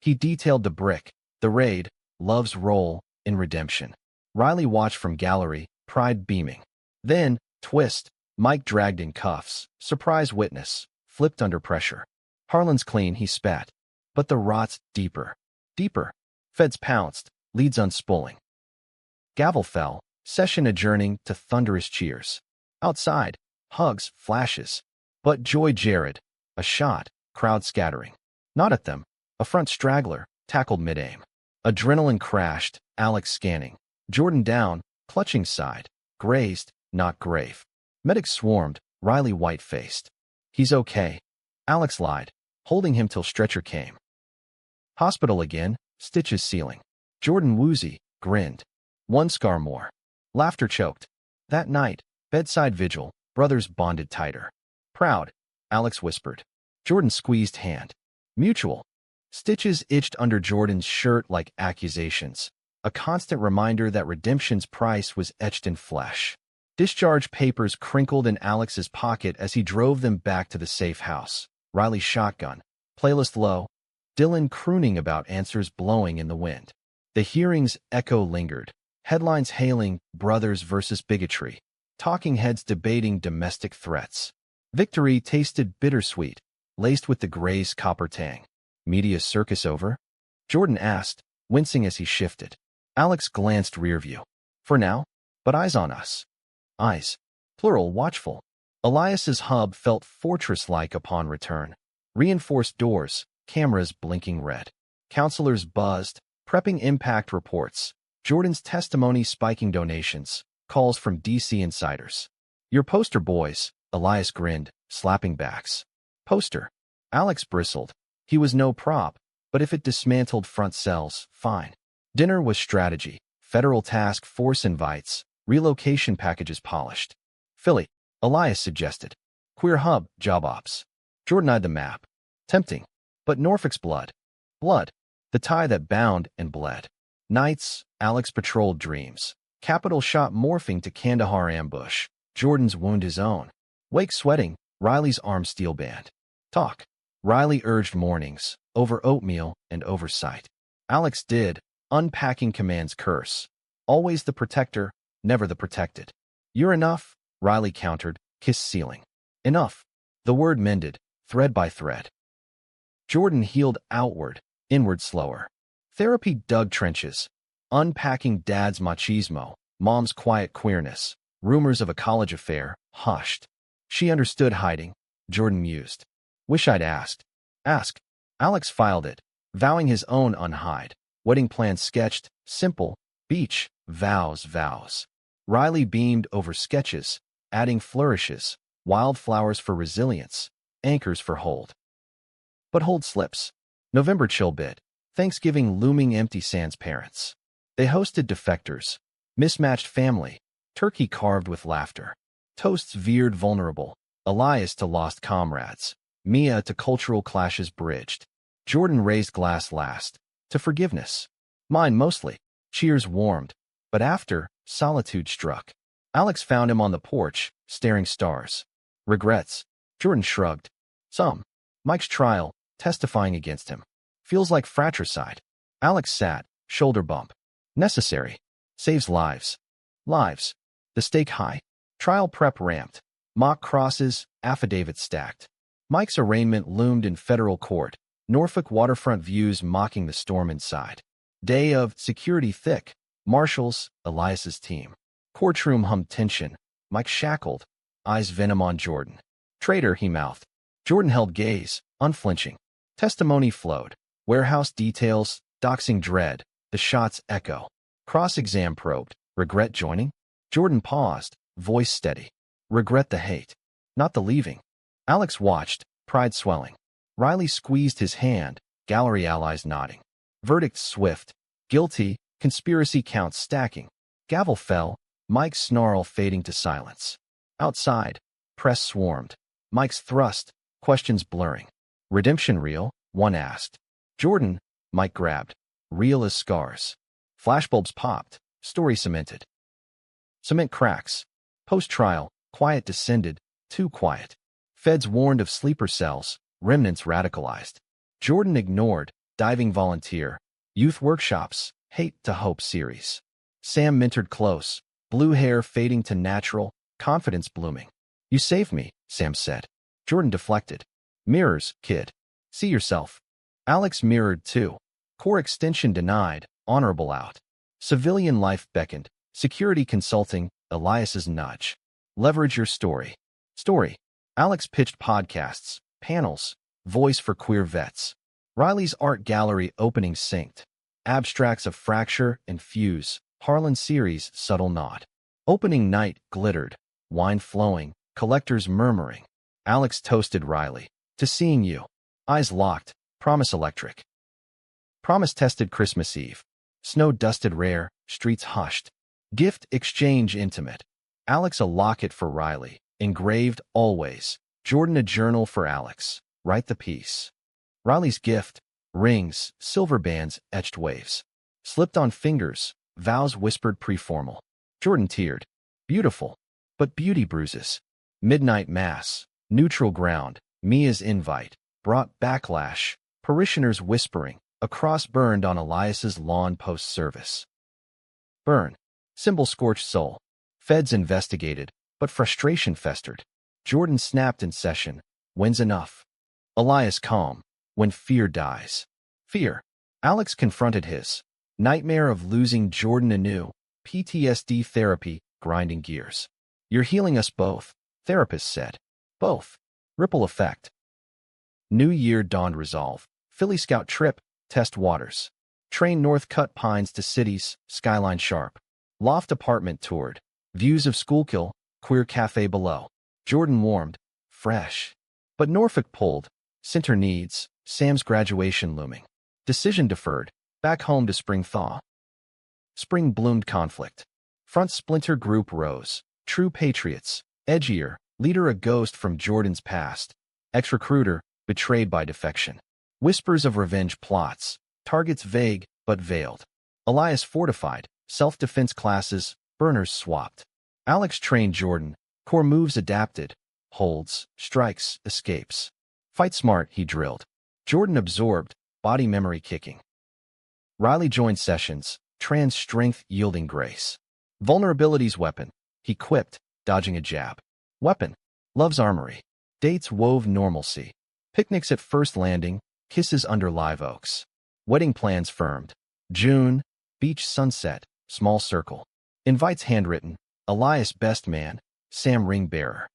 He detailed the brick, the raid, love's role, in redemption. Riley watched from gallery, pride beaming. Then, twist, Mike dragged in cuffs, surprise witness, flipped under pressure. Harlan's clean, he spat. But the rot's deeper. Feds pounced, leads unspooling. Gavel fell, session adjourning to thunderous cheers. Outside, hugs, flashes. But Joy Jared, a shot, crowd scattering. Not at them, a front straggler, tackled mid-aim. Adrenaline crashed, Alex scanning. Jordan down, clutching side. Grazed, not grave. Medics swarmed, Riley white-faced. He's okay. Alex lied, holding him till stretcher came. Hospital again, stitches sealing. Jordan woozy, grinned. One scar more. Laughter choked. That night, bedside vigil, brothers bonded tighter. Proud, Alex whispered. Jordan squeezed hand. Mutual. Stitches itched under Jordan's shirt like accusations. A constant reminder that redemption's price was etched in flesh. Discharge papers crinkled in Alex's pocket as he drove them back to the safe house. Riley's shotgun. Playlist low. Dylan crooning about answers blowing in the wind. The hearing's echo lingered. Headlines hailing brothers versus bigotry. Talking heads debating domestic threats. Victory tasted bittersweet, laced with the Gray's copper tang. Media circus over? Jordan asked, wincing as he shifted. Alex glanced rear view. For now, but eyes on us. Eyes. Plural, watchful. Elias's hub felt fortress-like upon return. Reinforced doors, cameras blinking red. Counselors buzzed, prepping impact reports. Jordan's testimony spiking donations, calls from DC insiders. Your poster boys, Elias grinned, slapping backs. Poster. Alex bristled. He was no prop, but if it dismantled front cells, fine. Dinner was strategy, federal task force invites, relocation packages polished. Philly, Elias suggested. Queer hub, job ops. Jordan eyed the map. Tempting. But Norfolk's blood. Blood. The tie that bound and bled. Nights, Alex patrolled dreams. Capital shot morphing to Kandahar ambush. Jordan's wound his own. Wake sweating, Riley's arm steel band. Talk. Riley urged mornings, over oatmeal and oversight. Alex did, unpacking command's curse. Always the protector, never the protected. You're enough, Riley countered, kiss ceiling. Enough. The word mended, thread by thread. Jordan healed outward, inward slower. Therapy dug trenches, unpacking dad's machismo, mom's quiet queerness, rumors of a college affair, hushed. She understood hiding, Jordan mused. Wish I'd asked. Ask. Alex filed it, vowing his own unhide. Wedding plans sketched, simple, beach, vows. Riley beamed over sketches, adding flourishes, wildflowers for resilience, anchors for hold. But hold slips. November chill bit. Thanksgiving looming empty sans parents. They hosted defectors, mismatched family, turkey carved with laughter. Toasts veered vulnerable, Elias to lost comrades, Mia to cultural clashes bridged. Jordan raised glass last, to forgiveness. Mine mostly. Cheers warmed. But after, solitude struck. Alex found him on the porch, staring stars. Regrets. Jordan shrugged. Some. Mike's trial, testifying against him. Feels like fratricide. Alex sat, shoulder bump. Necessary. Saves lives. Lives. The stake high. Trial prep ramped. Mock crosses, affidavits stacked. Mike's arraignment loomed in federal court. Norfolk waterfront views mocking the storm inside. Day of security thick. Marshals, Elias's team. Courtroom hummed tension. Mike shackled. Eyes venom on Jordan. Traitor, he mouthed. Jordan held gaze, unflinching. Testimony flowed. Warehouse details, doxing dread. The shots echo. Cross-exam probed. Regret joining? Jordan paused, voice steady. Regret the hate. Not the leaving. Alex watched, pride swelling. Riley squeezed his hand, gallery allies nodding. Verdict swift. Guilty, conspiracy counts stacking. Gavel fell, Mike's snarl fading to silence. Outside, press swarmed. Mike's thrust, questions blurring. Redemption real? One asked. Jordan, Mike grabbed. Real as scars. Flashbulbs popped, story cemented. Cement cracks. Post-trial, quiet descended, too quiet. Feds warned of sleeper cells, remnants radicalized. Jordan ignored, diving volunteer. Youth workshops, hate to hope series. Sam mentored close, blue hair fading to natural, confidence blooming. You saved me, Sam said. Jordan deflected. Mirrors, kid. See yourself. Alex mirrored too. Core extension denied, honorable out. Civilian life beckoned. Security consulting, Elias's nudge. Leverage your story. Story. Alex pitched podcasts, panels, voice for queer vets. Riley's art gallery opening synced. Abstracts of fracture and fuse, Harlan series subtle nod. Opening night glittered, wine flowing, collectors murmuring. Alex toasted Riley. To seeing you. Eyes locked, promise electric. Promise tested Christmas Eve. Snow dusted rare, streets hushed. Gift exchange intimate. Alex a locket for Riley, engraved always. Jordan a journal for Alex. Write the piece. Riley's gift, rings, silver bands, etched waves. Slipped on fingers, vows whispered pre-formal. Jordan teared. Beautiful. But beauty bruises. Midnight mass, neutral ground, Mia's invite, brought backlash. Parishioners whispering. A cross burned on Elias's lawn post-service. Burn. Symbol scorched soul. Feds investigated, but frustration festered. Jordan snapped in session. When's enough? Elias calm. When fear dies. Fear. Alex confronted his nightmare of losing Jordan anew. PTSD therapy, grinding gears. You're healing us both, therapist said. Both. Ripple effect. New year dawned resolve. Philly Scout trip, test waters. Train north cut pines to cities, skyline sharp. Loft apartment toured. Views of Schuylkill, queer cafe below. Jordan warmed. Fresh. But Norfolk pulled. Center needs, Sam's graduation looming. Decision deferred. Back home to spring thaw. Spring bloomed conflict. Front splinter group rose. True patriots. Edgier. Leader a ghost from Jordan's past. Ex-recruiter, betrayed by defection. Whispers of revenge plots. Targets vague, but veiled. Elias fortified. Self-defense classes. Burners swapped. Alex trained Jordan. Core moves adapted. Holds. Strikes. Escapes. Fight smart, he drilled. Jordan absorbed. Body memory kicking. Riley joined sessions. Trans strength yielding grace. Vulnerabilities weapon. He quipped, dodging a jab. Weapon. Love's armory. Dates wove normalcy. Picnics at first landing. Kisses under live oaks. Wedding plans firmed. June. Beach sunset. Small circle. Invites handwritten. Elias best man. Sam ring bearer.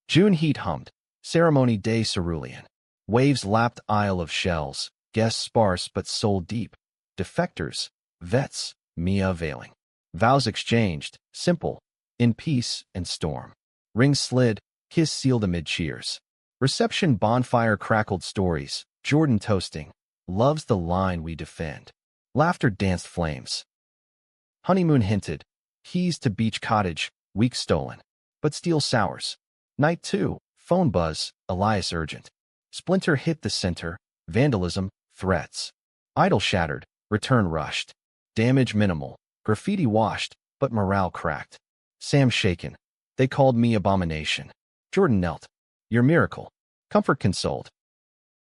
June heat hummed. Ceremony day cerulean. Waves lapped isle of shells. Guests sparse but soul deep. Defectors. Vets. Mia veiling. Vows exchanged. Simple. In peace and storm. Rings slid. Kiss sealed amid cheers. Reception bonfire crackled stories. Jordan toasting. Love's the line we defend. Laughter danced flames. Honeymoon hinted. Keys to beach cottage. Week stolen. But steel sours. Night 2. Phone buzz. Elias urgent. Splinter hit the center. Vandalism. Threats. Idol shattered. Return rushed. Damage minimal. Graffiti washed, but morale cracked. Sam shaken. They called me abomination. Jordan knelt. Your miracle. Comfort consoled.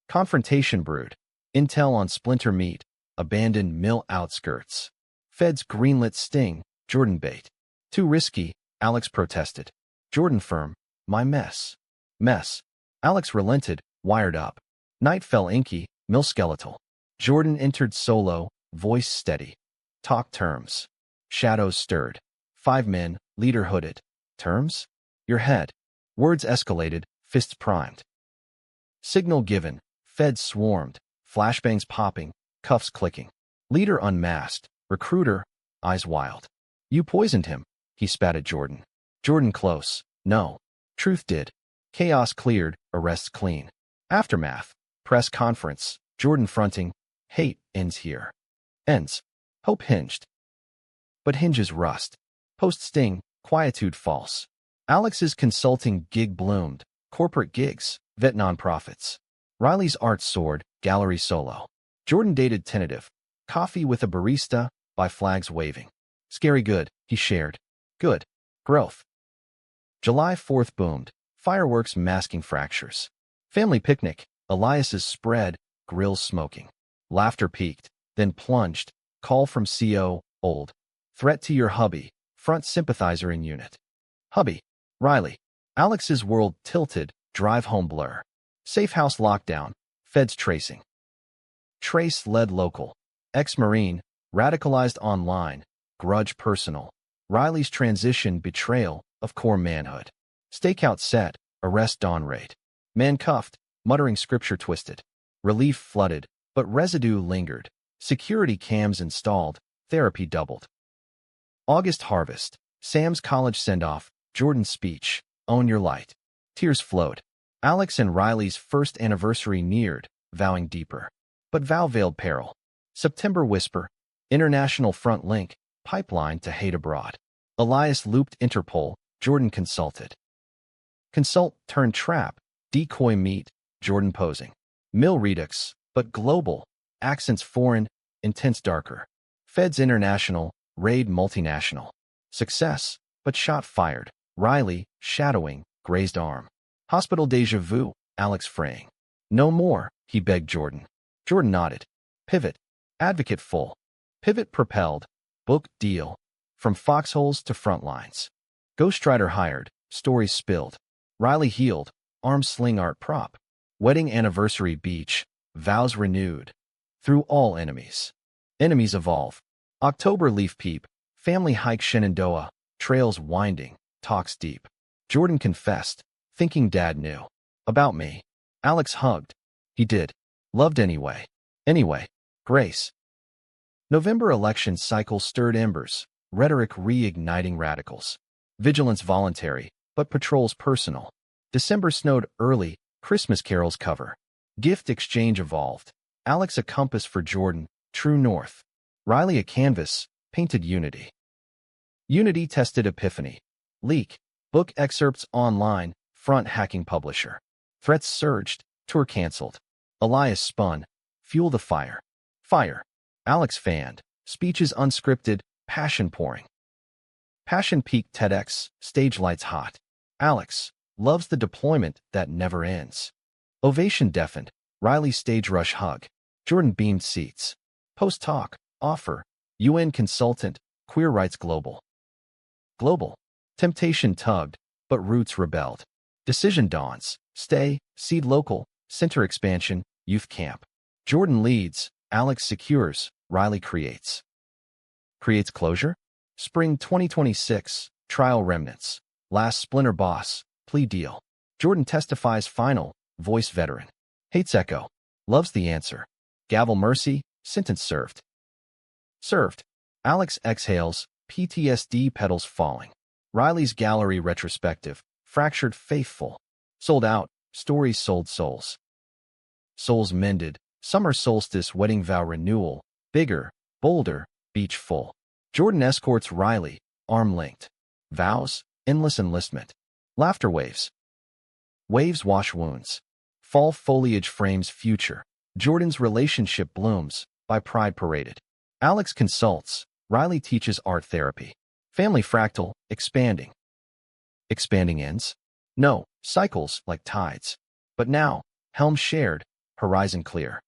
Confrontation brewed. Intel on splinter meat. Abandoned mill outskirts. Feds greenlit sting. Jordan bait. Too risky. Alex protested. Jordan firm. My mess. Mess. Alex relented. Wired up. Night fell inky. Mill skeletal. Jordan entered solo. Voice steady. Talk terms. Shadows stirred. 5 men. Leader hooded. Terms? Your head. Words escalated. Fists primed. Signal given. Feds swarmed. Flashbangs popping. Cuffs clicking. Leader unmasked. Recruiter. Eyes wild. You poisoned him. He spat at Jordan. Jordan close. No. Truth did. Chaos cleared. Arrests clean. Aftermath. Press conference. Jordan fronting. Hate ends here. Ends. Hope hinged. But hinges rust. Post-sting. Quietude false. Alex's consulting gig bloomed. Corporate gigs. Vet nonprofits. Riley's art soared. Gallery solo. Jordan dated tentative. Coffee with a barista. By flags waving. Scary good. He shared. Good. Growth. July 4th boomed. Fireworks masking fractures. Family picnic. Elias's spread. Grills smoking. Laughter peaked. Then plunged. Call from CO. Old. Threat to your hubby. Front sympathizer in unit. Hubby. Riley. Alex's world tilted. Drive home blur. Safe house lockdown. Feds tracing. Trace led local. Ex-Marine. Radicalized online. Grudge personal. Riley's transition betrayal of core manhood. Stakeout set. Arrest dawn rate. Man cuffed. Muttering scripture twisted. Relief flooded. But residue lingered. Security cams installed. Therapy doubled. August harvest. Sam's college send-off. Jordan's speech. Own your light. Tears flowed. Alex and Riley's first anniversary neared, vowing deeper. But vow veiled peril. September whisper. International front link. Pipeline to hate abroad. Elias looped Interpol. Jordan consulted. Consult turned trap. Decoy meet. Jordan posing. Mill redux, but global. Accents foreign. Intense darker. Feds international. Raid multinational. Success, but shot fired. Riley, shadowing, grazed arm. Hospital deja vu. Alex fraying. No more, he begged Jordan. Jordan nodded. Pivot. Advocate full. Pivot propelled. Book deal. From foxholes to front lines. Ghostwriter hired. Stories spilled. Riley healed. Arm sling art prop. Wedding anniversary beach. Vows renewed. Through all enemies. Enemies evolve. October leaf peep. Family hike Shenandoah. Trails winding. Talks deep. Jordan confessed. Thinking Dad knew. About me. Alex hugged. He did. Loved anyway. Anyway. Grace. November election cycle stirred embers. Rhetoric reigniting radicals. Vigilance voluntary, but patrols personal. December snowed early. Christmas carols cover. Gift exchange evolved. Alex a compass for Jordan. True north. Riley a canvas. Painted unity. Unity tested epiphany. Leak. Book excerpts online. Front hacking publisher. Threats surged. Tour canceled. Elias spun. Fuel the fire. Fire. Alex fanned. Speeches unscripted. Passion pouring. Passion peaked TEDx. Stage lights hot. Alex loves the deployment that never ends. Ovation deafened. Riley stage rush hug. Jordan beamed seats. Post talk. Offer. UN consultant. Queer rights global. Global. Temptation tugged, but roots rebelled. Decision dawns. Stay. Seed local. Center expansion. Youth camp. Jordan leads. Alex secures. Riley creates. Creates closure? Spring 2026. Trial remnants. Last splinter boss. Plea deal. Jordan testifies final. Voice veteran. Hates echo. Loves the answer. Gavel mercy. Sentence served. Served. Alex exhales. PTSD petals falling. Riley's gallery retrospective. Fractured faithful. Sold out. Stories sold souls. Souls mended. Summer solstice wedding vow renewal. Bigger. Bolder. Beach full. Jordan escorts Riley. Arm linked. Vows. Endless enlistment. Laughter waves. Waves wash wounds. Fall foliage frames future. Jordan's relationship blooms. By pride paraded. Alex consults. Riley teaches art therapy. Family fractal. Expanding. Expanding ends? No. Cycles like tides. But now, helm shared. Horizon clear.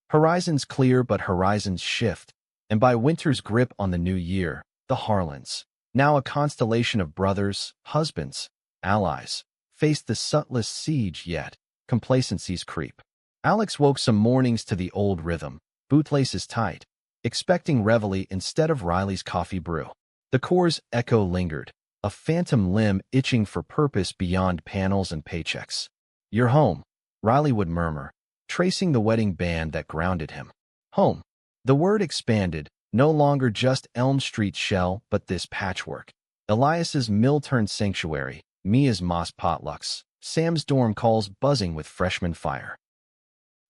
Horizons clear but horizons shift. And by winter's grip on the new year, the Harlans, now a constellation of brothers, husbands, allies, faced the subtlest siege yet. Complacencies creep. Alex woke some mornings to the old rhythm. Bootlaces tight. Expecting reveille instead of Riley's coffee brew. The core's echo lingered. A phantom limb itching for purpose beyond panels and paychecks. You're home, Riley would murmur, tracing the wedding band that grounded him. Home. The word expanded, no longer just Elm Street shell, but this patchwork. Elias's mill-turned sanctuary, Mia's moss potlucks, Sam's dorm calls buzzing with freshman fire.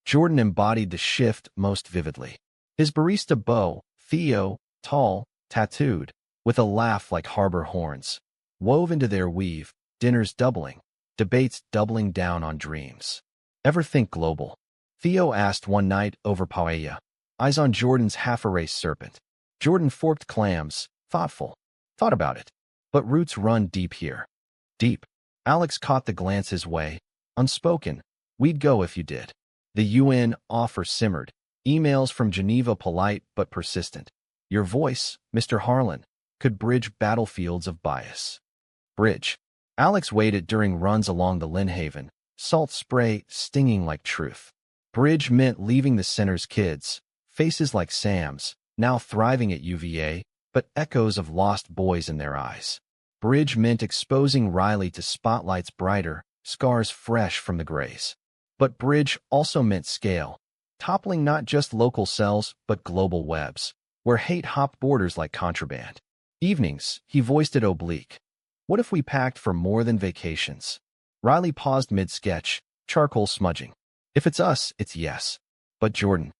Jordan embodied the shift most vividly. His barista beau, Theo, tall, tattooed, with a laugh like harbor horns, wove into their weave, dinners doubling, debates doubling down on dreams. Ever think global? Theo asked one night over paella. Eyes on Jordan's half-erased serpent. Jordan forked clams, thoughtful. Thought about it. But roots run deep here. Deep. Alex caught the glance his way. Unspoken. We'd go if you did. The UN offer simmered. Emails from Geneva polite but persistent. Your voice, Mr. Harlan, could bridge battlefields of bias. Bridge. Alex waited during runs along the Lynnhaven. Salt spray stinging like truth. Bridge meant leaving the center's kids. Faces like Sam's, now thriving at UVA, but echoes of lost boys in their eyes. Bridge meant exposing Riley to spotlights brighter, scars fresh from the grays. But Bridge also meant scale, toppling not just local cells, but global webs, where hate hopped borders like contraband. Evenings, he voiced it oblique. What if we packed for more than vacations? Riley paused mid-sketch, charcoal smudging. If it's us, it's yes. But Jordan,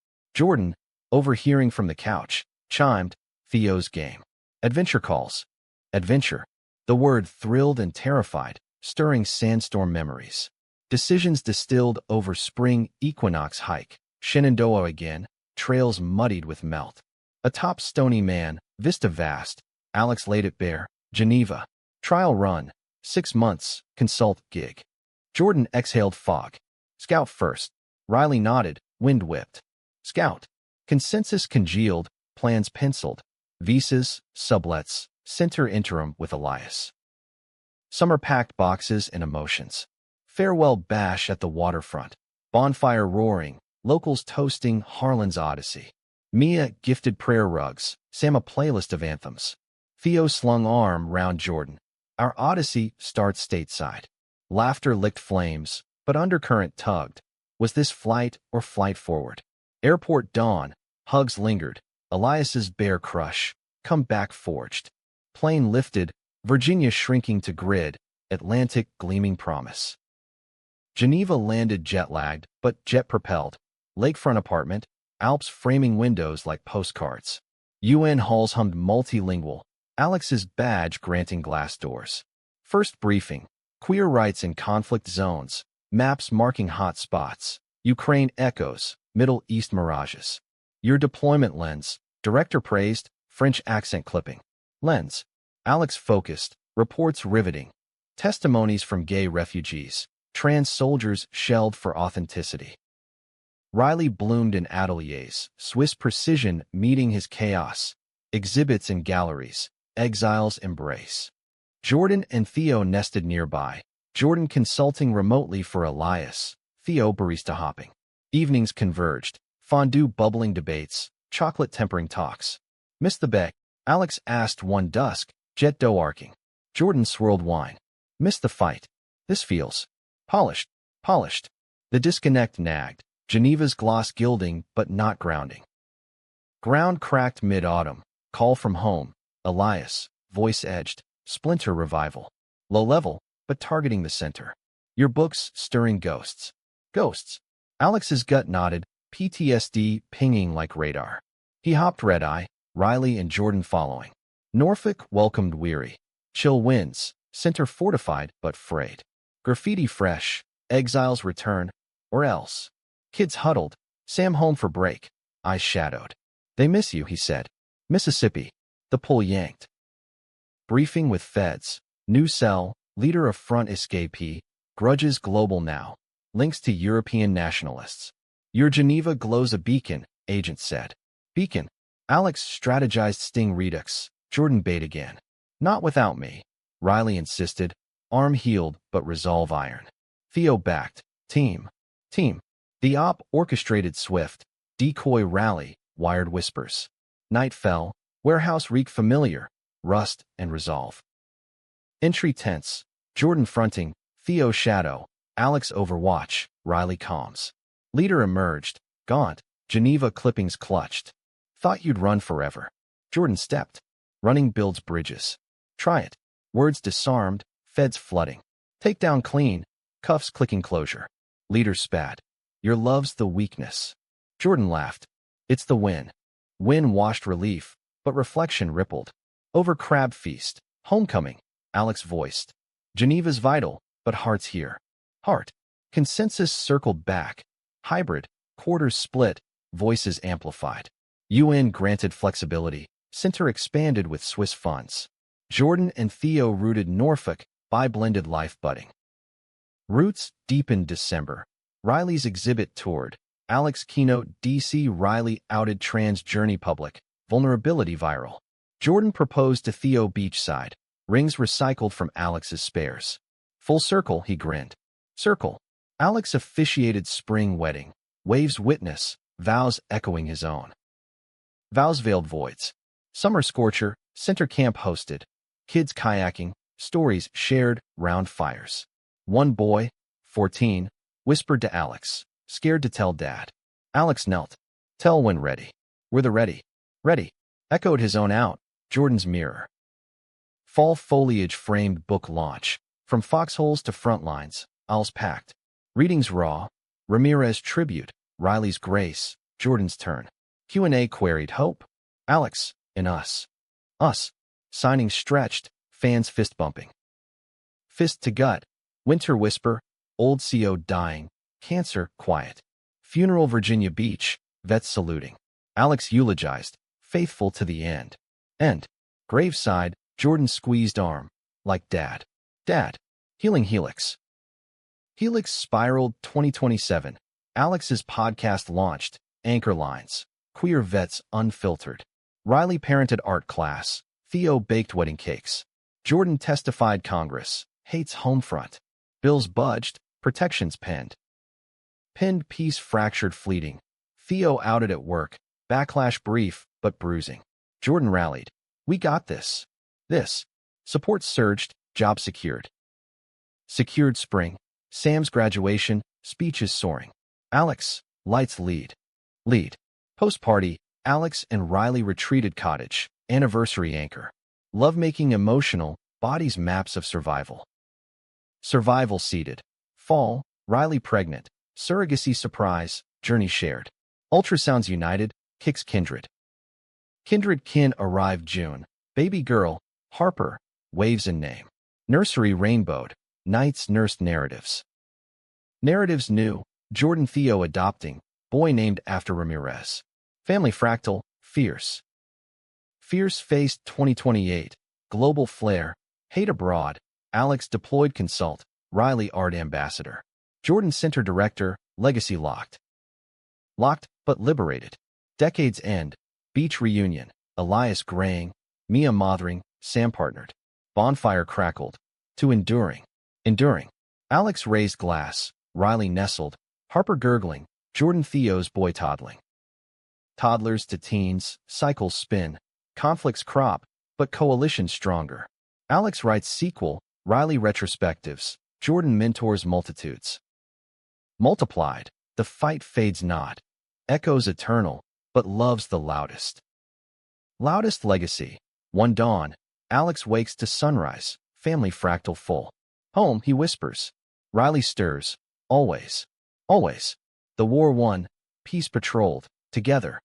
overhearing from the couch, chimed, Theo's game. Adventure calls. Adventure. The word thrilled and terrified, stirring sandstorm memories. Decisions distilled over spring equinox hike. Shenandoah again, trails muddied with melt. Atop Stony Man, vista vast. Alex laid it bare. Geneva. Trial run. 6 months. Consult gig. Jordan exhaled fog. Scout first. Riley nodded, wind whipped. Scout. Consensus congealed, plans penciled. Visas, sublets, center interim with Elias. Summer packed boxes and emotions. Farewell bash at the waterfront. Bonfire roaring, locals toasting Harlan's Odyssey. Mia gifted prayer rugs, Sam a playlist of anthems. Theo slung arm round Jordan. Our Odyssey starts stateside. Laughter licked flames, but undercurrent tugged. Was this flight or flight forward? Airport dawn, hugs lingered. Elias's bear crush, come back forged. Plane lifted, Virginia shrinking to grid, Atlantic gleaming promise. Geneva landed jet-lagged, but jet-propelled. Lakefront apartment, Alps framing windows like postcards. UN halls hummed multilingual, Alex's badge granting glass doors. First briefing, queer rights in conflict zones, maps marking hot spots. Ukraine echoes, Middle East mirages. Your deployment lens, director praised, French accent clipping. Lens, Alex focused, reports riveting. Testimonies from gay refugees, trans soldiers shelled for authenticity. Riley bloomed in ateliers, Swiss precision meeting his chaos. Exhibits in galleries, exiles embrace. Jordan and Theo nested nearby, Jordan consulting remotely for Elias, Theo barista hopping. Evenings converged, fondue bubbling debates, chocolate tempering talks. Missed the bet? Alex asked one dusk, jet dough arcing. Jordan swirled wine. Missed the fight. This feels polished, polished. The disconnect nagged, Geneva's gloss gilding but not grounding. Ground cracked mid-autumn, call from home, Elias, voice edged, splinter revival. Low level, but targeting the center. Your books stirring ghosts. Ghosts. Alex's gut nodded, PTSD pinging like radar. He hopped red-eye, Riley and Jordan following. Norfolk welcomed weary. Chill winds, center fortified but frayed. Graffiti fresh, exiles return, or else. Kids huddled, Sam home for break, eyes shadowed. They miss you, he said. Mississippi. The pull yanked. Briefing with feds. New cell, leader of front escapee, grudges global now. Links to European nationalists. Your Geneva glows a beacon, agent said. Beacon. Alex strategized sting redux, Jordan bait again. Not without me. Riley insisted, arm healed but resolve iron. Theo backed, team. The op orchestrated swift, decoy rally, wired whispers. Night fell, warehouse reek familiar, rust and resolve. Entry tense, Jordan fronting, Theo shadow, Alex overwatch, Riley calms. Leader emerged, gaunt, Geneva clippings clutched. Thought you'd run forever. Jordan stepped. Running builds bridges. Try it. Words disarmed, feds flooding. Takedown clean, cuffs clicking closure. Leader spat. Your love's the weakness. Jordan laughed. It's the win. Win washed relief, but reflection rippled. Over crab feast. Homecoming. Alex voiced. Geneva's vital, but heart's here. Heart. Consensus circled back. Hybrid. Quarters split. Voices amplified. UN granted flexibility. Center expanded with Swiss funds. Jordan and Theo rooted Norfolk, bi-blended life budding. Roots deepened December. Riley's exhibit toured. Alex keynote DC Riley outed trans journey public. Vulnerability viral. Jordan proposed to Theo beachside. Rings recycled from Alex's spares. Full circle, he grinned. Circle. Alex officiated spring wedding. Waves witness. Vows echoing his own. Vows veiled voids. Summer scorcher. Center camp hosted. Kids kayaking. Stories shared. Round fires. One boy, 14, whispered to Alex, scared to tell Dad. Alex knelt. Tell when ready. We're the ready. Ready. Echoed his own out. Jordan's mirror. Fall foliage framed book launch. From foxholes to frontlines. Owls packed. Readings raw. Ramirez tribute. Riley's grace. Jordan's turn. Q&A queried hope. Alex. In us. Us. Signing stretched. Fans fist bumping. Fist to gut. Winter whisper. Old CO dying. Cancer quiet. Funeral Virginia Beach. Vets saluting. Alex eulogized. Faithful to the end. End. Graveside. Jordan squeezed arm. Like Dad. Dad. Healing helix. Helix spiraled 2027. Alex's podcast launched. Anchor lines. Queer vets unfiltered. Riley parented art class. Theo baked wedding cakes. Jordan testified Congress. Hates Homefront. Bills budged. Protections penned. Pinned piece fractured fleeting. Theo outed at work. Backlash brief, but bruising. Jordan rallied. We got this. This. Support surged. Job secured. Secured spring. Sam's graduation. Speeches soaring. Alex. Lights lead. Lead. Post-party. Alex and Riley retreated cottage. Anniversary anchor. Lovemaking emotional. Bodies maps of survival. Survival seated. Fall. Riley pregnant. Surrogacy surprise. Journey shared. Ultrasounds united. Kicks kindred. Kindred kin arrived June. Baby girl. Harper. Waves in name. Nursery rainbowed. Nights nursed narratives. Narratives new. Jordan Theo adopting. Boy named after Ramirez. Family fractal. Fierce. Fierce faced 2028. Global flare. Hate abroad. Alex deployed consult. Riley art ambassador. Jordan center director. Legacy locked. Locked, but liberated. Decades end. Beach reunion. Elias graying. Mia mothering. Sam partnered. Bonfire crackled. To enduring. Enduring. Alex raised glass. Riley nestled. Harper gurgling. Jordan Theo's boy toddling. Toddlers to teens. Cycles spin. Conflicts crop, but coalition stronger. Alex writes sequel. Riley retrospectives. Jordan mentors multitudes. Multiplied. The fight fades not. Echoes eternal, but love's the loudest. Loudest legacy. One dawn. Alex wakes to sunrise. Family fractal full. Home, he whispers. Riley stirs. Always. Always. The war won. Peace patrolled. Together.